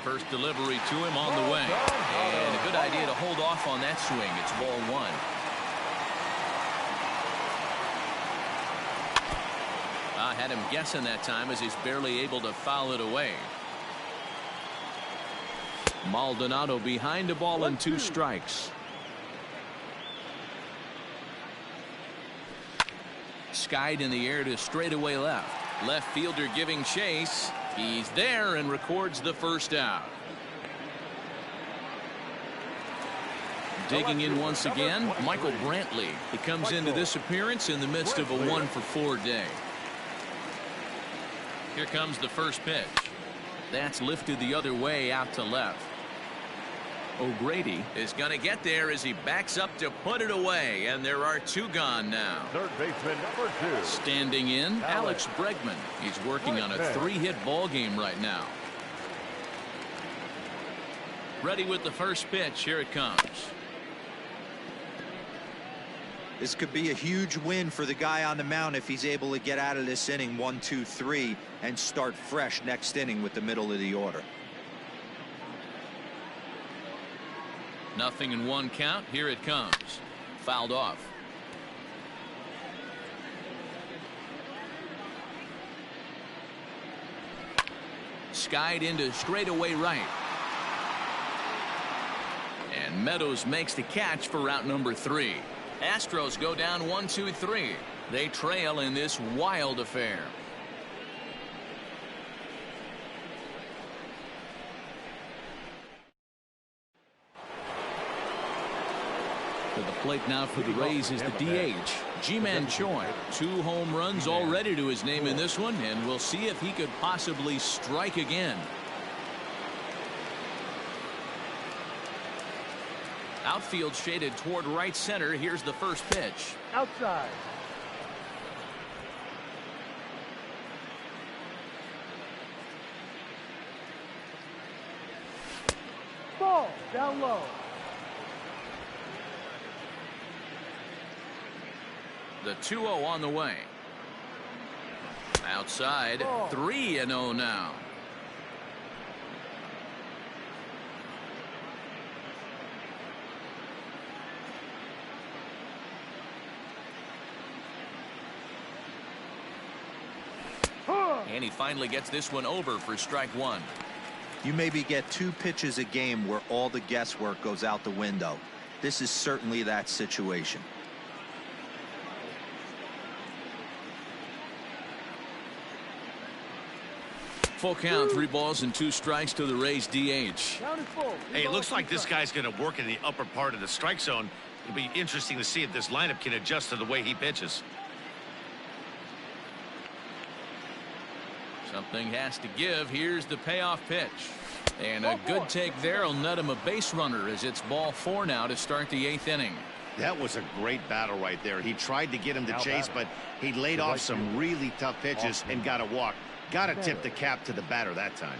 First delivery to him on the way, and a good idea to hold off on that swing. It's ball 1. I had him guessing that time as he's barely able to foul it away. Maldonado behind the ball and 2 strikes. Skied in the air to straightaway left. Left fielder giving chase. He's there and records the first out. Digging in once again, Michael Brantley. He comes into this appearance in the midst of a 1-for-4 day. Here comes the first pitch. That's lifted the other way out to left. O'Grady is going to get there as he backs up to put it away, and there are 2 gone now. Third baseman number 2. Standing in, Alex Bregman. He's working on a 3-hit ball game right now. Ready with the first pitch. Here it comes. This could be a huge win for the guy on the mound if he's able to get out of this inning 1, 2, 3 and start fresh next inning with the middle of the order. 0-1 count. Here it comes. Fouled off. Skied into straightaway right. And Meadows makes the catch for route number 3. Astros go down 1, 2, 3. They trail in this wild affair. To the plate now for the Rays is the DH, Ji-Man Choi. 2 home runs already to his name in this one, and we'll see if he could possibly strike again. Outfield shaded toward right center. Here's the first pitch. Outside. Ball down low. The 2-0 on the way. Outside, 3-0 now. And he finally gets this one over for strike 1. You maybe get 2 pitches a game where all the guesswork goes out the window. This is certainly that situation. Full count, 3 balls and 2 strikes to the Rays DH. Hey, it looks like this guy's going to work in the upper part of the strike zone. It'll be interesting to see if this lineup can adjust to the way he pitches. Something has to give. Here's the payoff pitch. And a good take there will net him a base runner as it's ball 4 now to start the 8th inning. That was a great battle right there. He tried to get him to chase, but he laid off some really tough pitches and got a walk. Got to tip the cap to the batter that time.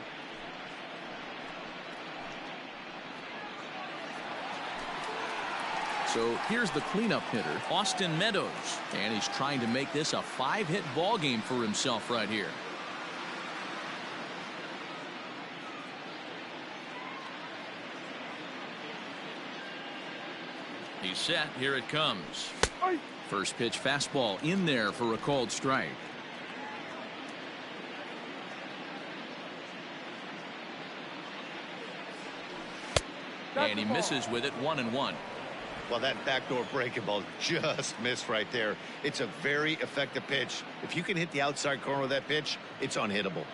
So here's the cleanup hitter, Austin Meadows. And he's trying to make this a 5-hit ball game for himself right here. He's set. Here it comes. First pitch fastball in there for a called strike. And he misses with it. 1-1. Well, that backdoor breaking ball just missed right there. It's a very effective pitch. If you can hit the outside corner of that pitch, it's unhittable.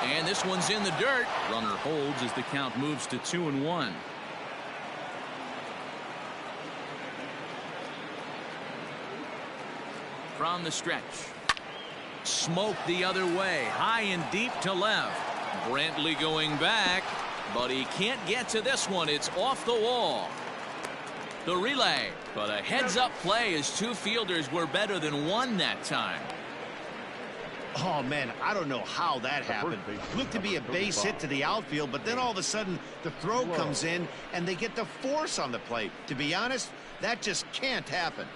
And this one's in the dirt. Runner holds as the count moves to 2-1. From the stretch. Smoke the other way. High and deep to left. Brantley going back. But he can't get to this one. It's off the wall. The relay. But a heads-up play as 2 fielders were better than 1 that time. Oh, man, I don't know how that happened. Looked to be a base hit to the outfield, but then all of a sudden the throw comes in and they get the force on the plate. To be honest, that just can't happen.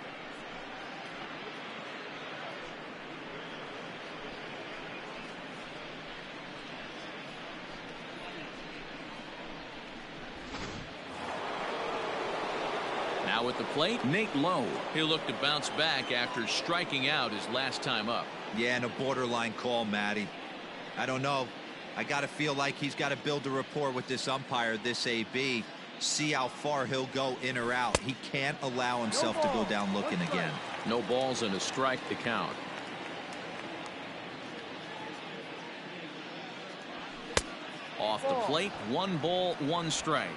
Now at the plate, Nate Lowe. He'll look to bounce back after striking out his last time up. Yeah, and a borderline call, Matty. I don't know. I got to feel like he's got to build a rapport with this umpire, this AB. See how far he'll go in or out. He can't allow himself to go down looking again. No balls and a strike to count. Off the plate, 1 ball, 1 strike.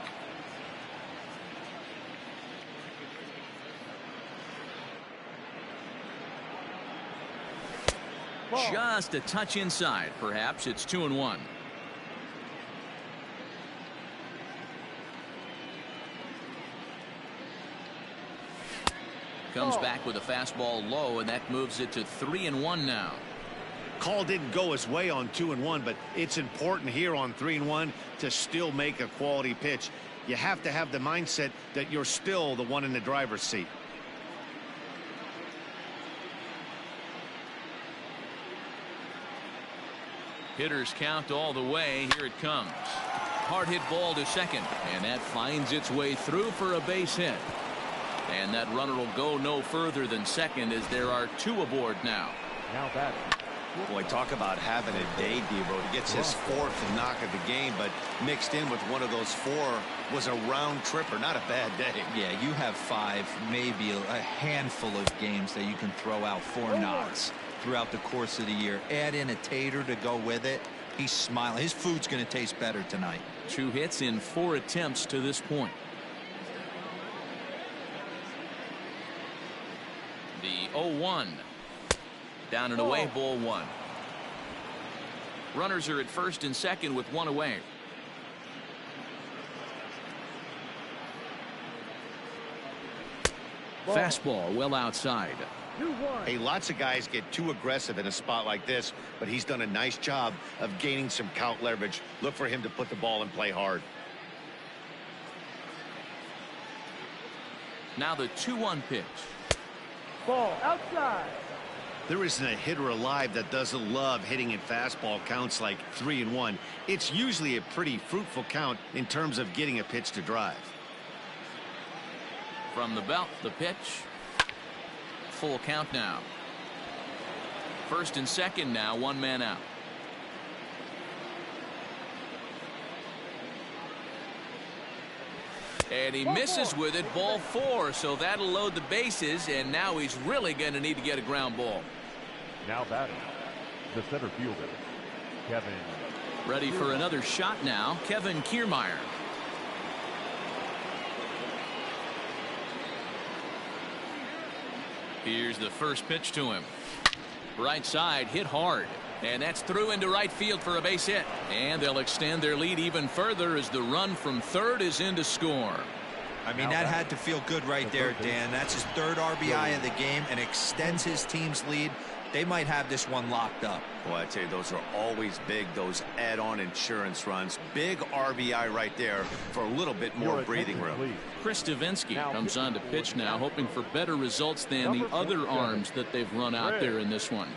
Just a touch inside. Perhaps it's 2-1. Comes back with a fastball low, and that moves it to 3-1 now. Call didn't go his way on 2-1, but it's important here on 3-1 to still make a quality pitch. you have to have the mindset that you're still the one in the driver's seat. Hitters count all the way. Here it comes. Hard hit ball to second, and that finds its way through for a base hit. And that runner will go no further than second as there are 2 aboard now. Now batting. Boy, talk about having a day, Devo. He gets his 4th knock of the game, but mixed in with one of those 4 was a round tripper. Not a bad day. Yeah, you have 5, maybe a handful of games that you can throw out 4 knocks throughout the course of the year. Add in a tater to go with it. He's smiling. His food's going to taste better tonight. 2 hits in 4 attempts to this point. The 0-1. Down and away, ball 1. Runners are at first and second with 1 away. Fastball well outside. Hey, lots of guys get too aggressive in a spot like this, but he's done a nice job of gaining some count leverage. Look for him to put the ball in play hard. Now the 2-1 pitch. Ball outside. There isn't a hitter alive that doesn't love hitting at fastball counts like 3-1. It's usually a pretty fruitful count in terms of getting a pitch to drive. From the belt, the pitch. Full count now. First and second now, 1 man out. And he misses with it, ball 4, so that'll load the bases, and now he's really going to need to get a ground ball. Now batting. The center fielder, Kevin. Ready for another shot now, Kevin Kiermaier. Here's the first pitch to him. Right side, hit hard. And that's through into right field for a base hit. And they'll extend their lead even further as the run from third is in to score. I mean, that had to feel good right there, Dan. That's his 3rd RBI of the game and extends his team's lead. They might have this one locked up. Well, I tell you, those are always big, those add-on insurance runs. Big RBI right there for a little bit more breathing room. Chris Davinsky comes on to pitch now, hoping for better results than the other arms that they've run out there in this one.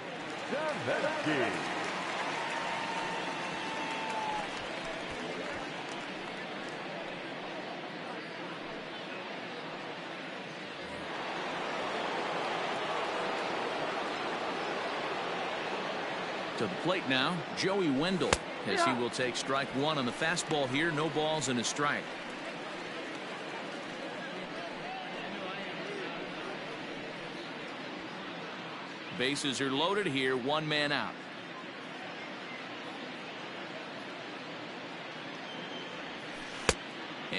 To the plate now, Joey Wendell, as he will take strike 1 on the fastball here. No balls and a strike. Bases are loaded here, 1 man out.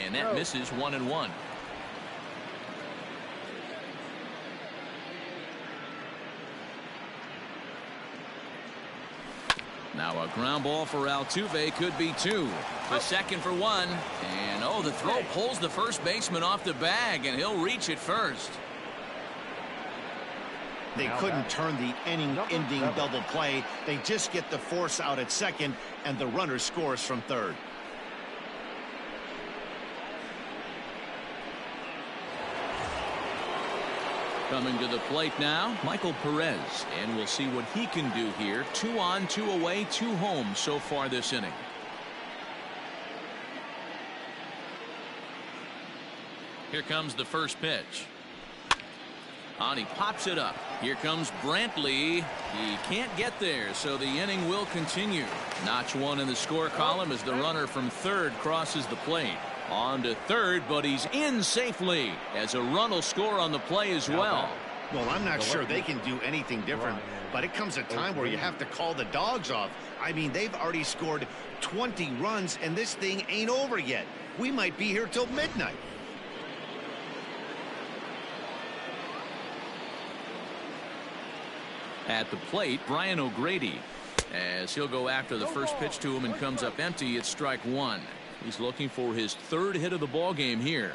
And that misses, 1-1. Now a ground ball for Altuve, could be 2. The second for 1. And oh, the throw pulls the first baseman off the bag, and he'll reach it first. They couldn't turn the inning-ending double play. They just get the force out at second, and the runner scores from third. Coming to the plate now, Michael Perez, and we'll see what he can do here. 2 on, 2 away, 2 home so far this inning. Here comes the first pitch. And he pops it up. Here comes Brantley. He can't get there, so the inning will continue. Notch 1 in the score column as the runner from third crosses the plate. On to third, but he's in safely as a run will score on the play as well. Well, I'm not sure they can do anything different, but it comes a time where you have to call the dogs off. I mean, they've already scored 20 runs, and this thing ain't over yet. We might be here till midnight. At the plate, Brian O'Grady, as he'll go after the first pitch to him and comes up empty. It's strike 1. He's looking for his 3rd hit of the ball game here.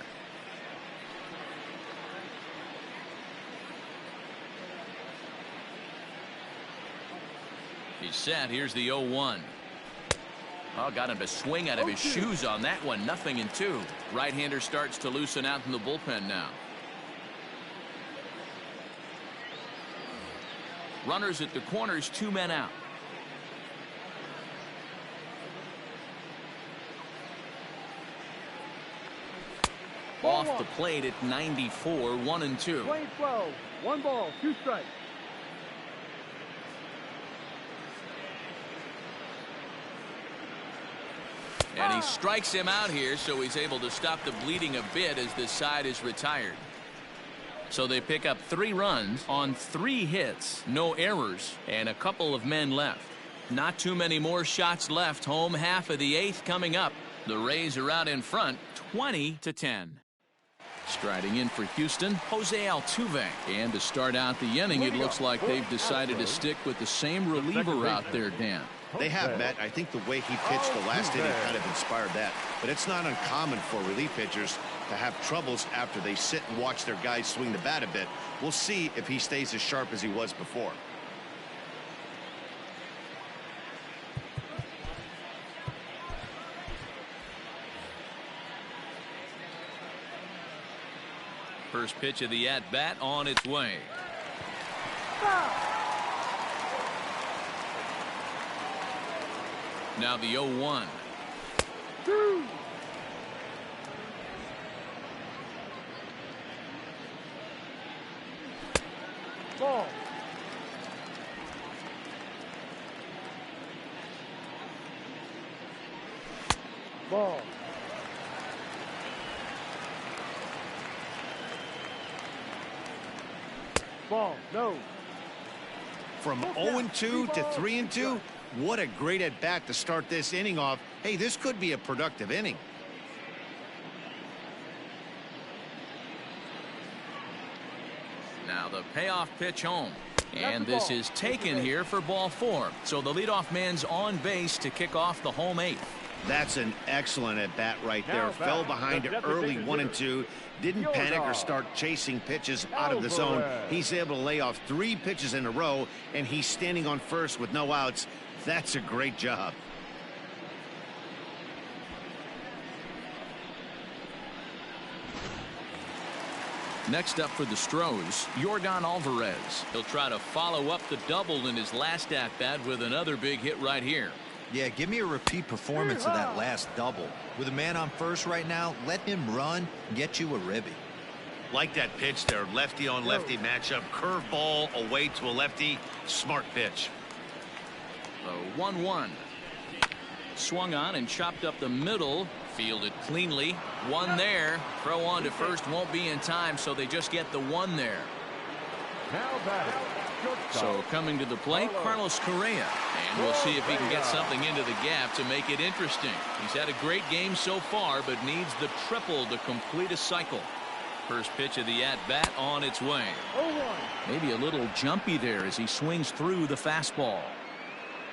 He's set. Here's the 0-1. Oh, got him to swing out of his shoes on that one. 0-2. Right-hander starts to loosen out in the bullpen now. Runners at the corners, 2 men out. Off the plate at 94, 1-2. 12, 1 ball, 2 strikes. And he strikes him out here, so he's able to stop the bleeding a bit as this side is retired. So they pick up 3 runs on 3 hits, no errors, and a couple of men left. Not too many more shots left. Home half of the 8th coming up. The Rays are out in front, 20-10. Striding in for Houston, Jose Altuve. And to start out the inning, it looks like they've decided to stick with the same reliever out there, Dan. They have, Matt. I think the way he pitched the last inning kind of inspired that. But it's not uncommon for relief pitchers to have troubles after they sit and watch their guys swing the bat a bit. We'll see if he stays as sharp as he was before. First pitch of the at-bat on its way. Now the 0-1. Ball. Ball. Ball. No. From 0-2 to 3-2, what a great at-bat to start this inning off. Hey, this could be a productive inning. Now the payoff pitch home. And this is taken here for ball 4. So the leadoff man's on base to kick off the home 8th. That's an excellent at-bat right there. Fell behind early 1-2. Didn't panic or start chasing pitches out of the zone. He's able to lay off 3 pitches in a row, and he's standing on first with no outs. That's a great job. Next up for the Astros, Yordan Alvarez. He'll try to follow up the double in his last at-bat with another big hit right here. Yeah, give me a repeat performance of that last double. With a man on first right now, let him run, get you a ribby. Like that pitch there, lefty on lefty matchup. Curveball away to a lefty. Smart pitch. The 1-1. Swung on and chopped up the middle. Fielded cleanly. 1 there. Throw on to first won't be in time, so they just get the 1 there. Now batting. So coming to the plate, Carlos Correa. And we'll see if he can get something into the gap to make it interesting. He's had a great game so far, but needs the triple to complete a cycle. First pitch of the at-bat on its way. Maybe a little jumpy there as he swings through the fastball.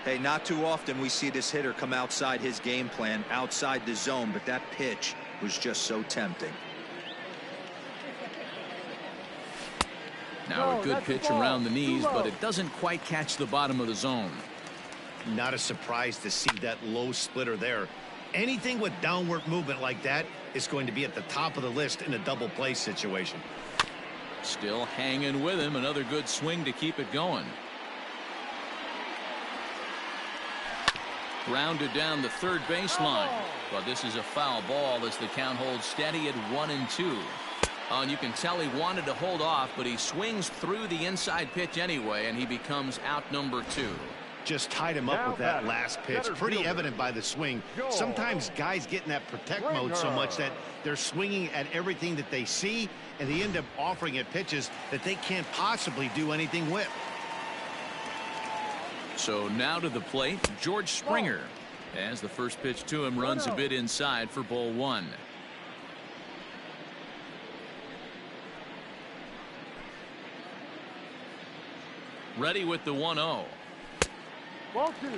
Hey, not too often we see this hitter come outside his game plan, outside the zone, but that pitch was just so tempting. Now a good pitch around the knees, but it doesn't quite catch the bottom of the zone. Not a surprise to see that low splitter there. Anything with downward movement like that is going to be at the top of the list in a double play situation. Still hanging with him. Another good swing to keep it going. Grounded down the third baseline. But this is a foul ball as the count holds steady at 1-2. And you can tell he wanted to hold off, but he swings through the inside pitch anyway, and he becomes out number 2. Just tied him up with that last pitch. Pretty evident by the swing. Sometimes guys get in that protect mode so much that they're swinging at everything that they see, and they end up offering it pitches that they can't possibly do anything with. So now to the plate, George Springer. As the first pitch to him runs a bit inside for ball 1. Ready with the 1-0. Ball 2.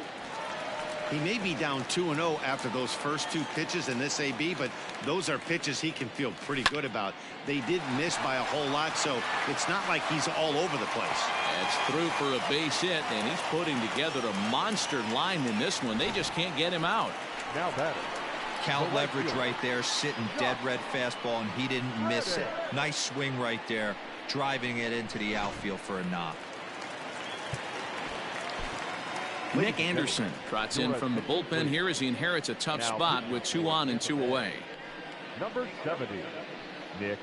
He may be down 2-0 after those first 2 pitches in this AB, but those are pitches he can feel pretty good about. They did miss by a whole lot, so it's not like he's all over the place. That's through for a base hit, and he's putting together a monster line in this one. They just can't get him out. Now batting. Count leverage right there, sitting dead red fastball, and he didn't miss it. Nice swing right there, driving it into the outfield for a knock. Nick Anderson trots in from the bullpen here as he inherits a tough spot with 2 on and 2 away. Number 70, Nick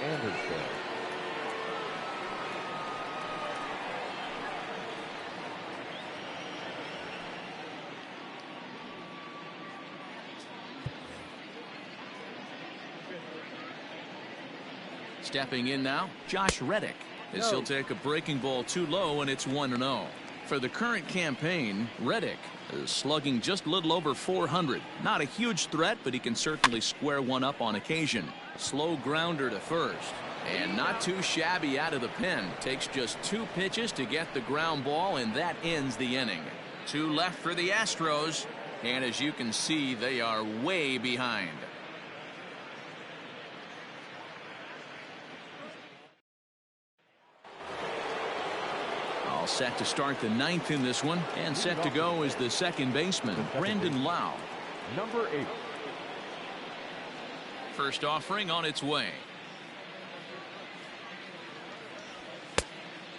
Anderson. Stepping in now, Josh Reddick, as he'll take a breaking ball too low, and it's 1-0. For the current campaign, Reddick is slugging just a little over 400. Not a huge threat, but he can certainly square one up on occasion. Slow grounder to first, and not too shabby out of the pen. Takes just 2 pitches to get the ground ball, and that ends the inning. 2 left for the Astros, and as you can see, they are way behind. All set to start the 9th in this one, and set to go is the second baseman, Brendan Lau. Number 8. First offering on its way.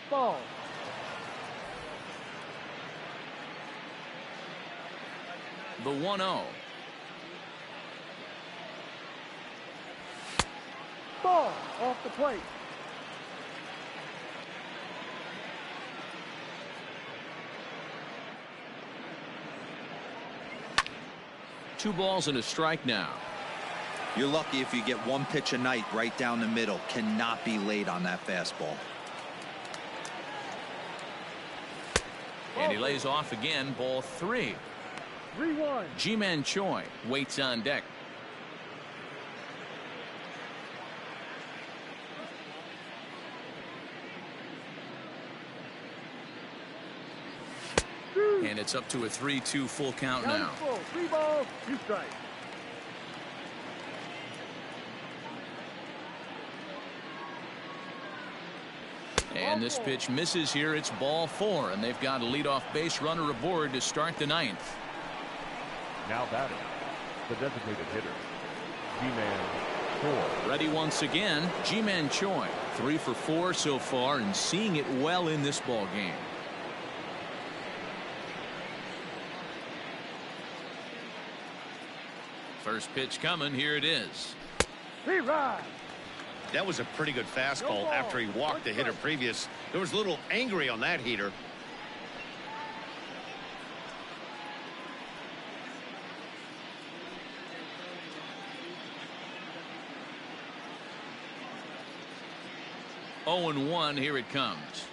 Ball. The 1-0. Ball off the plate. Two balls and a strike now. You're lucky if you get 1 pitch a night right down the middle. Cannot be late on that fastball. And he lays off again, ball 3. 3-1. Ji-Man Choi waits on deck. And it's up to a 3-2 full count now. 3 balls, 2 strikes. And this pitch misses here. It's ball 4, and they've got a leadoff base runner aboard to start the 9th. Now batting, the designated hitter, Ji-Man Choi. Ready once again, Ji-Man Choi. 3 for 4 so far, and seeing it well in this ball game. First pitch coming. Here it is. That was a pretty good fastball after he walked the hitter previous. There was a little angry on that heater. Oh, and 1. Here it comes.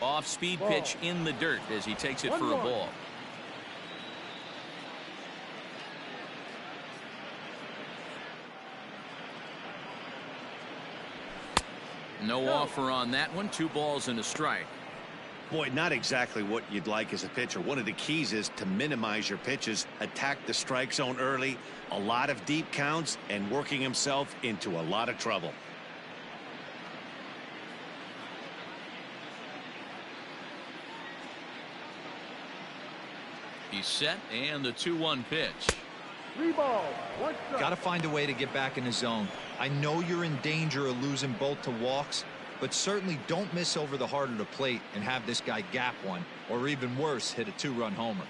Off speed pitch in the dirt as he takes it for a ball. No offer on that one. 2 balls and a strike. Boy, not exactly what you'd like as a pitcher. One of the keys is to minimize your pitches, attack the strike zone early, a lot of deep counts, and working himself into a lot of trouble. He's set, and the 2-1 pitch. 3 balls, 1 strike. Got to find a way to get back in the zone. I know you're in danger of losing both to walks, but certainly don't miss over the heart of the plate and have this guy gap one, or even worse, hit a 2-run homer.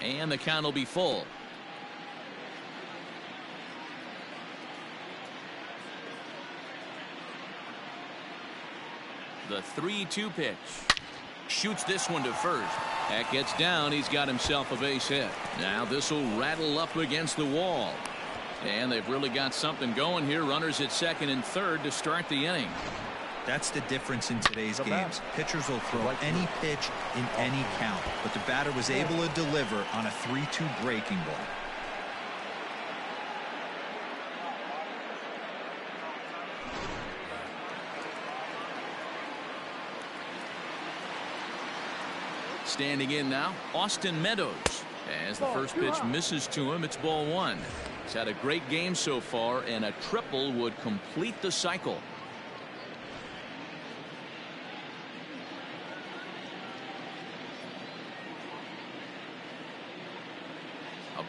And the count will be full. The 3-2 pitch. Shoots this one to first. That gets down. He's got himself a base hit. Now this will rattle up against the wall. And they've really got something going here. Runners at second and third to start the inning. That's the difference in today's games. Pitchers will throw any pitch in any count, but the batter was able to deliver on a 3-2 breaking ball. Standing in now, Austin Meadows. As the first pitch misses to him, it's ball 1. He's had a great game so far, and a triple would complete the cycle.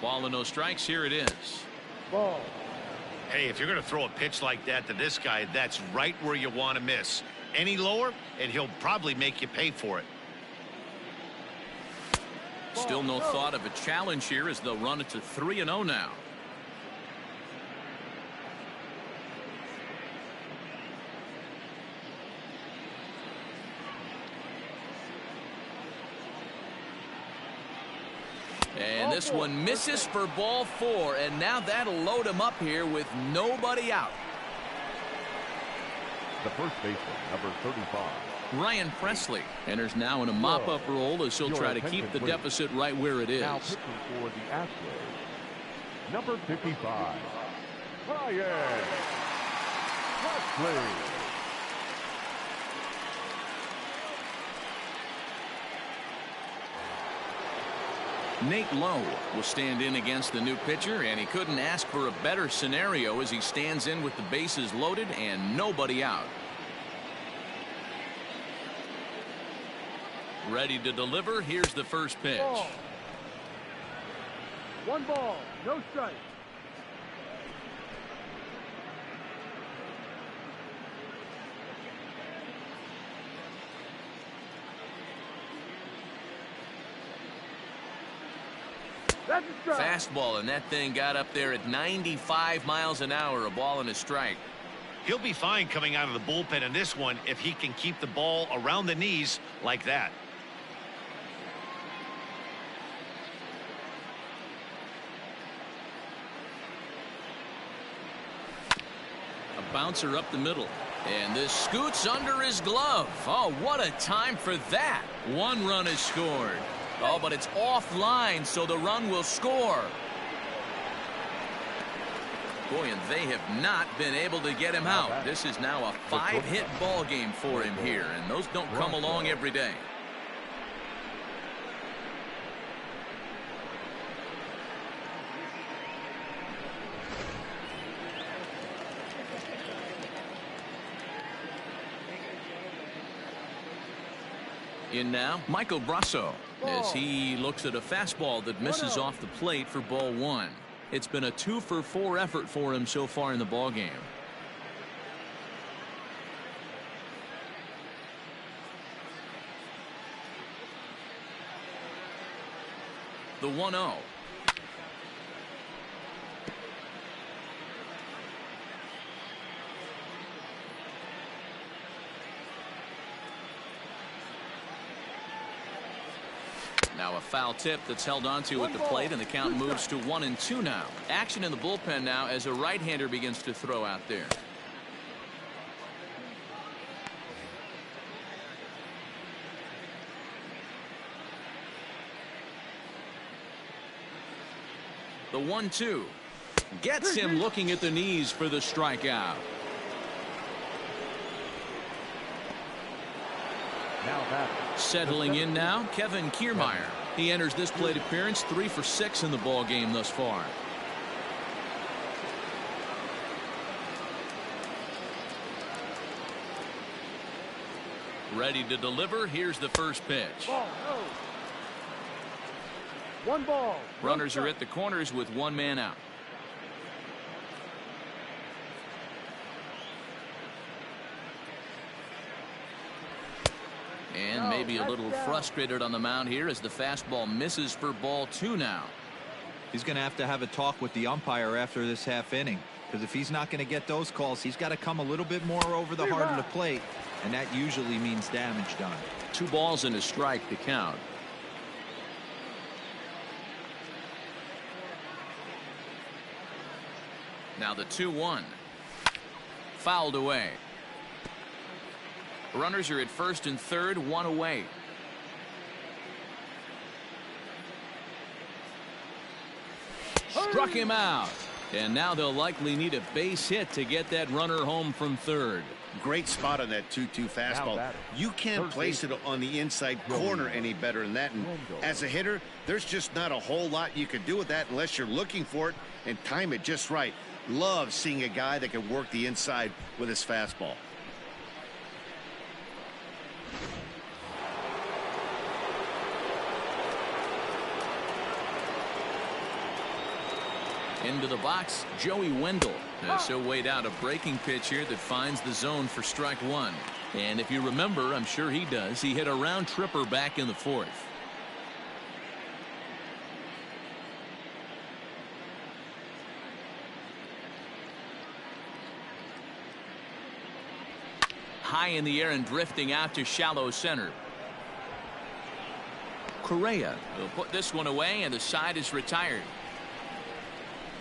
ball and no strikes. Here it is. Ball. Hey, if you're going to throw a pitch like that to this guy, that's right where you want to miss. Any lower, and he'll probably make you pay for it. Still no thought of a challenge here as they'll run it to 3-0 now. And this one misses for ball 4, and now that'll load him up here with nobody out. The first baseman, number 35. Ryan Presley enters now in a mop-up role as he'll try to keep the deficit right where it is. Now pitching for the Astros, number 55, Ryan Presley. Nate Lowe will stand in against the new pitcher, and he couldn't ask for a better scenario as he stands in with the bases loaded and nobody out. Ready to deliver. Here's the first pitch. Ball. 1 ball, no strike. That's a strike. Fastball, and that thing got up there at 95 miles an hour. A ball and a strike. He'll be fine coming out of the bullpen in this one if he can keep the ball around the knees like that. A bouncer up the middle. And this scoots under his glove. Oh, what a time for that. 1 run is scored. Oh, but it's offline, so the run will score. Boy, and they have not been able to get him out. This is now a 5-hit ball game for him here, and those don't come along every day. In now, Michael Brasso, as he looks at a fastball that misses off the plate for ball 1. It's been a 2-for-4 effort for him so far in the ball game. The 1-0. Now a foul tip that's held onto at the plate, and the count moves to 1-2 now. Action in the bullpen now as a right-hander begins to throw out there. The 1-2 gets him looking at the knees for the strikeout. Settling in now, Kevin Kiermaier. He enters this plate appearance 3 for 6 in the ball game thus far. Ready to deliver. Here's the first pitch. Ball, no. 1 ball. Runners are at the corners with 1 man out. And maybe a little frustrated on the mound here as the fastball misses for ball 2 now. He's going to have a talk with the umpire after this half inning, because if he's not going to get those calls, he's got to come a little bit more over the heart of the plate, and that usually means damage done. 2 balls and a strike to count. Now the 2-1. Fouled away. Runners are at first and third, 1 away. Struck him out. And now they'll likely need a base hit to get that runner home from third. Great spot on that 2-2 fastball. You can't place it on the inside corner any better than that. And as a hitter, there's just not a whole lot you can do with that unless you're looking for it and time it just right. Love seeing a guy that can work the inside with his fastball. Into the box, Joey Wendell. So weighed out a breaking pitch here that finds the zone for strike one. And if you remember, I'm sure he does, he hit a round tripper back in the fourth. High in the air and drifting out to shallow center. Correa will put this one away, and the side is retired.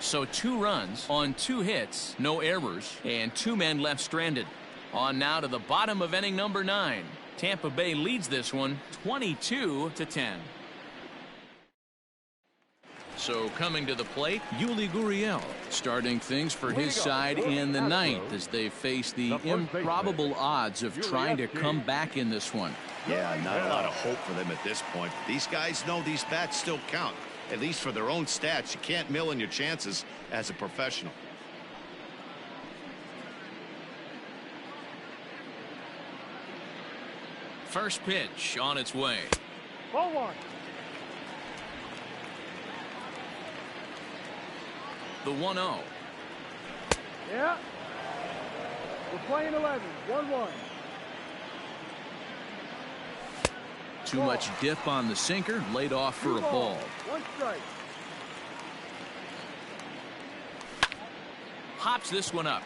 So 2 runs on 2 hits, no errors, and 2 men left stranded. On now to the bottom of inning number 9. Tampa Bay leads this one 22-10. So coming to the plate, Yuli Gurriel starting things for his side in the 9th as they face the improbable odds of trying to come back in this one. Yeah, not a lot of hope for them at this point. These guys know these bats still count, at least for their own stats. You can't mill in your chances as a professional. First pitch on its way. Ball 1. The 1-0. Yeah. We're playing 11. 1-1. Too much dip on the sinker, laid off for a ball. 1 strike. Pops this one up.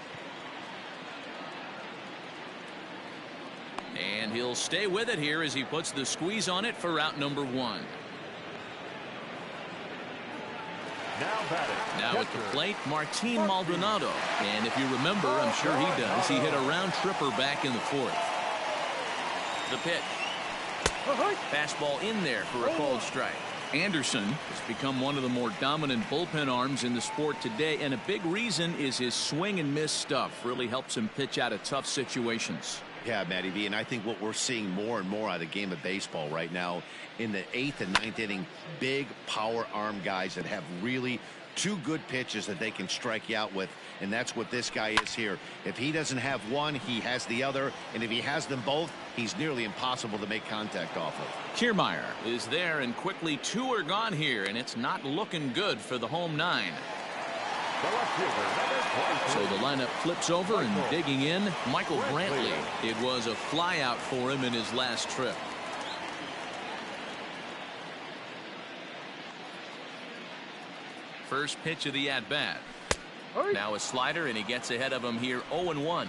And he'll stay with it here as he puts the squeeze on it for out number 1. Now at the plate, Martin Maldonado. And if you remember, I'm sure he does, he hit a round tripper back in the 4th. The pitch. Fastball in there for a called strike. Anderson has become one of the more dominant bullpen arms in the sport today, and a big reason is his swing and miss stuff. Really helps him pitch out of tough situations. Yeah, Matty V, and I think what we're seeing more and more out of the game of baseball right now in the 8th and 9th inning, big power arm guys that have really 2 good pitches that they can strike you out with, and that's what this guy is here. If he doesn't have one, he has the other, and if he has them both, he's nearly impossible to make contact off of. Kiermaier is there, and quickly 2 are gone here, and it's not looking good for the home 9. So the lineup flips over, and digging in, Michael Brantley. It was a fly out for him in his last trip. First pitch of the at-bat. Now a slider, and he gets ahead of him here 0-1.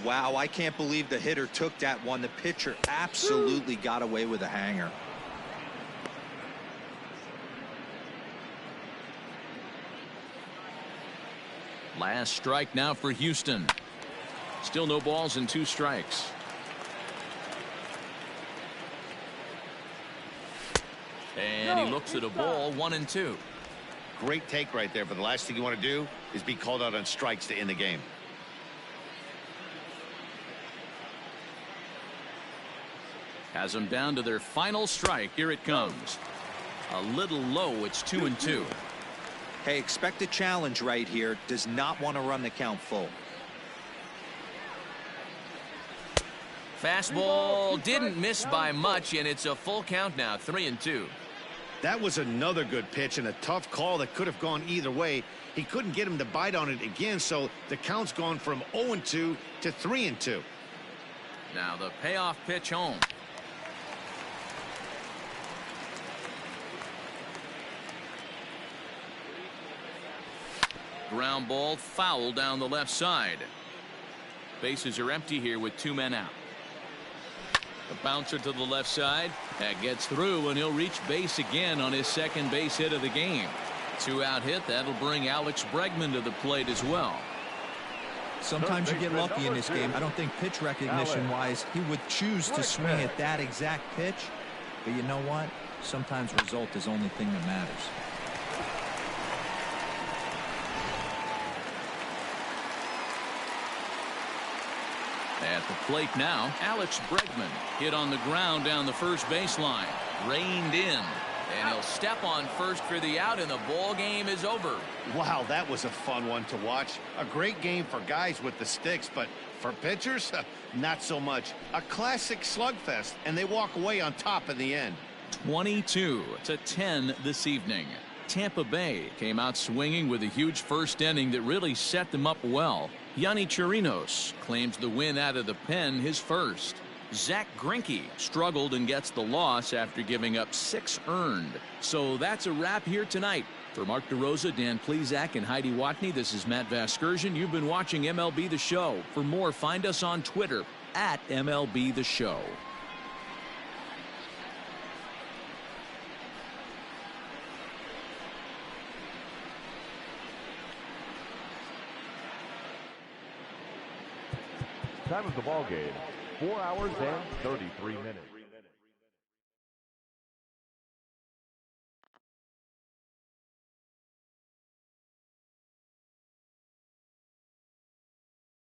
Wow, I can't believe the hitter took that one. The pitcher absolutely got away with a hanger. Last strike now for Houston. Still no balls and 2 strikes. And he looks at a ball, 1-2. Great take right there, but the last thing you want to do is be called out on strikes to end the game. Has them down to their final strike. Here it comes. A little low. It's 2-2. Hey, expect a challenge right here. Does not want to run the count full. Fastball didn't miss by much, and it's a full count now, 3-2. That was another good pitch and a tough call that could have gone either way. He couldn't get him to bite on it again, so the count's gone from 0-2 to 3-2. Now the payoff pitch home. Ground ball foul down the left side. Bases are empty here with 2 men out. The bouncer to the left side. That gets through, and he'll reach base again on his second base hit of the game. 2-out hit. That'll bring Alex Bregman to the plate as well. Sometimes you get lucky in this game. I don't think pitch recognition wise he would choose to swing at that exact pitch. But you know what? Sometimes result is the only thing that matters. At the plate now, Alex Bregman hit on the ground down the first baseline. Reined in. And he'll step on first for the out, and the ball game is over. Wow, that was a fun one to watch. A great game for guys with the sticks, but for pitchers, not so much. A classic slugfest, and they walk away on top in the end. 22-10 this evening. Tampa Bay came out swinging with a huge first inning that really set them up well. Yonny Chirinos claims the win out of the pen, his first. Zach Greinke struggled and gets the loss after giving up 6 earned. So that's a wrap here tonight. For Mark DeRosa, Dan Plesac, and Heidi Watney, this is Matt Vasgersian. You've been watching MLB The Show. For more, find us on Twitter at MLB The Show. Time of the ball game, 4 hours and 33 minutes.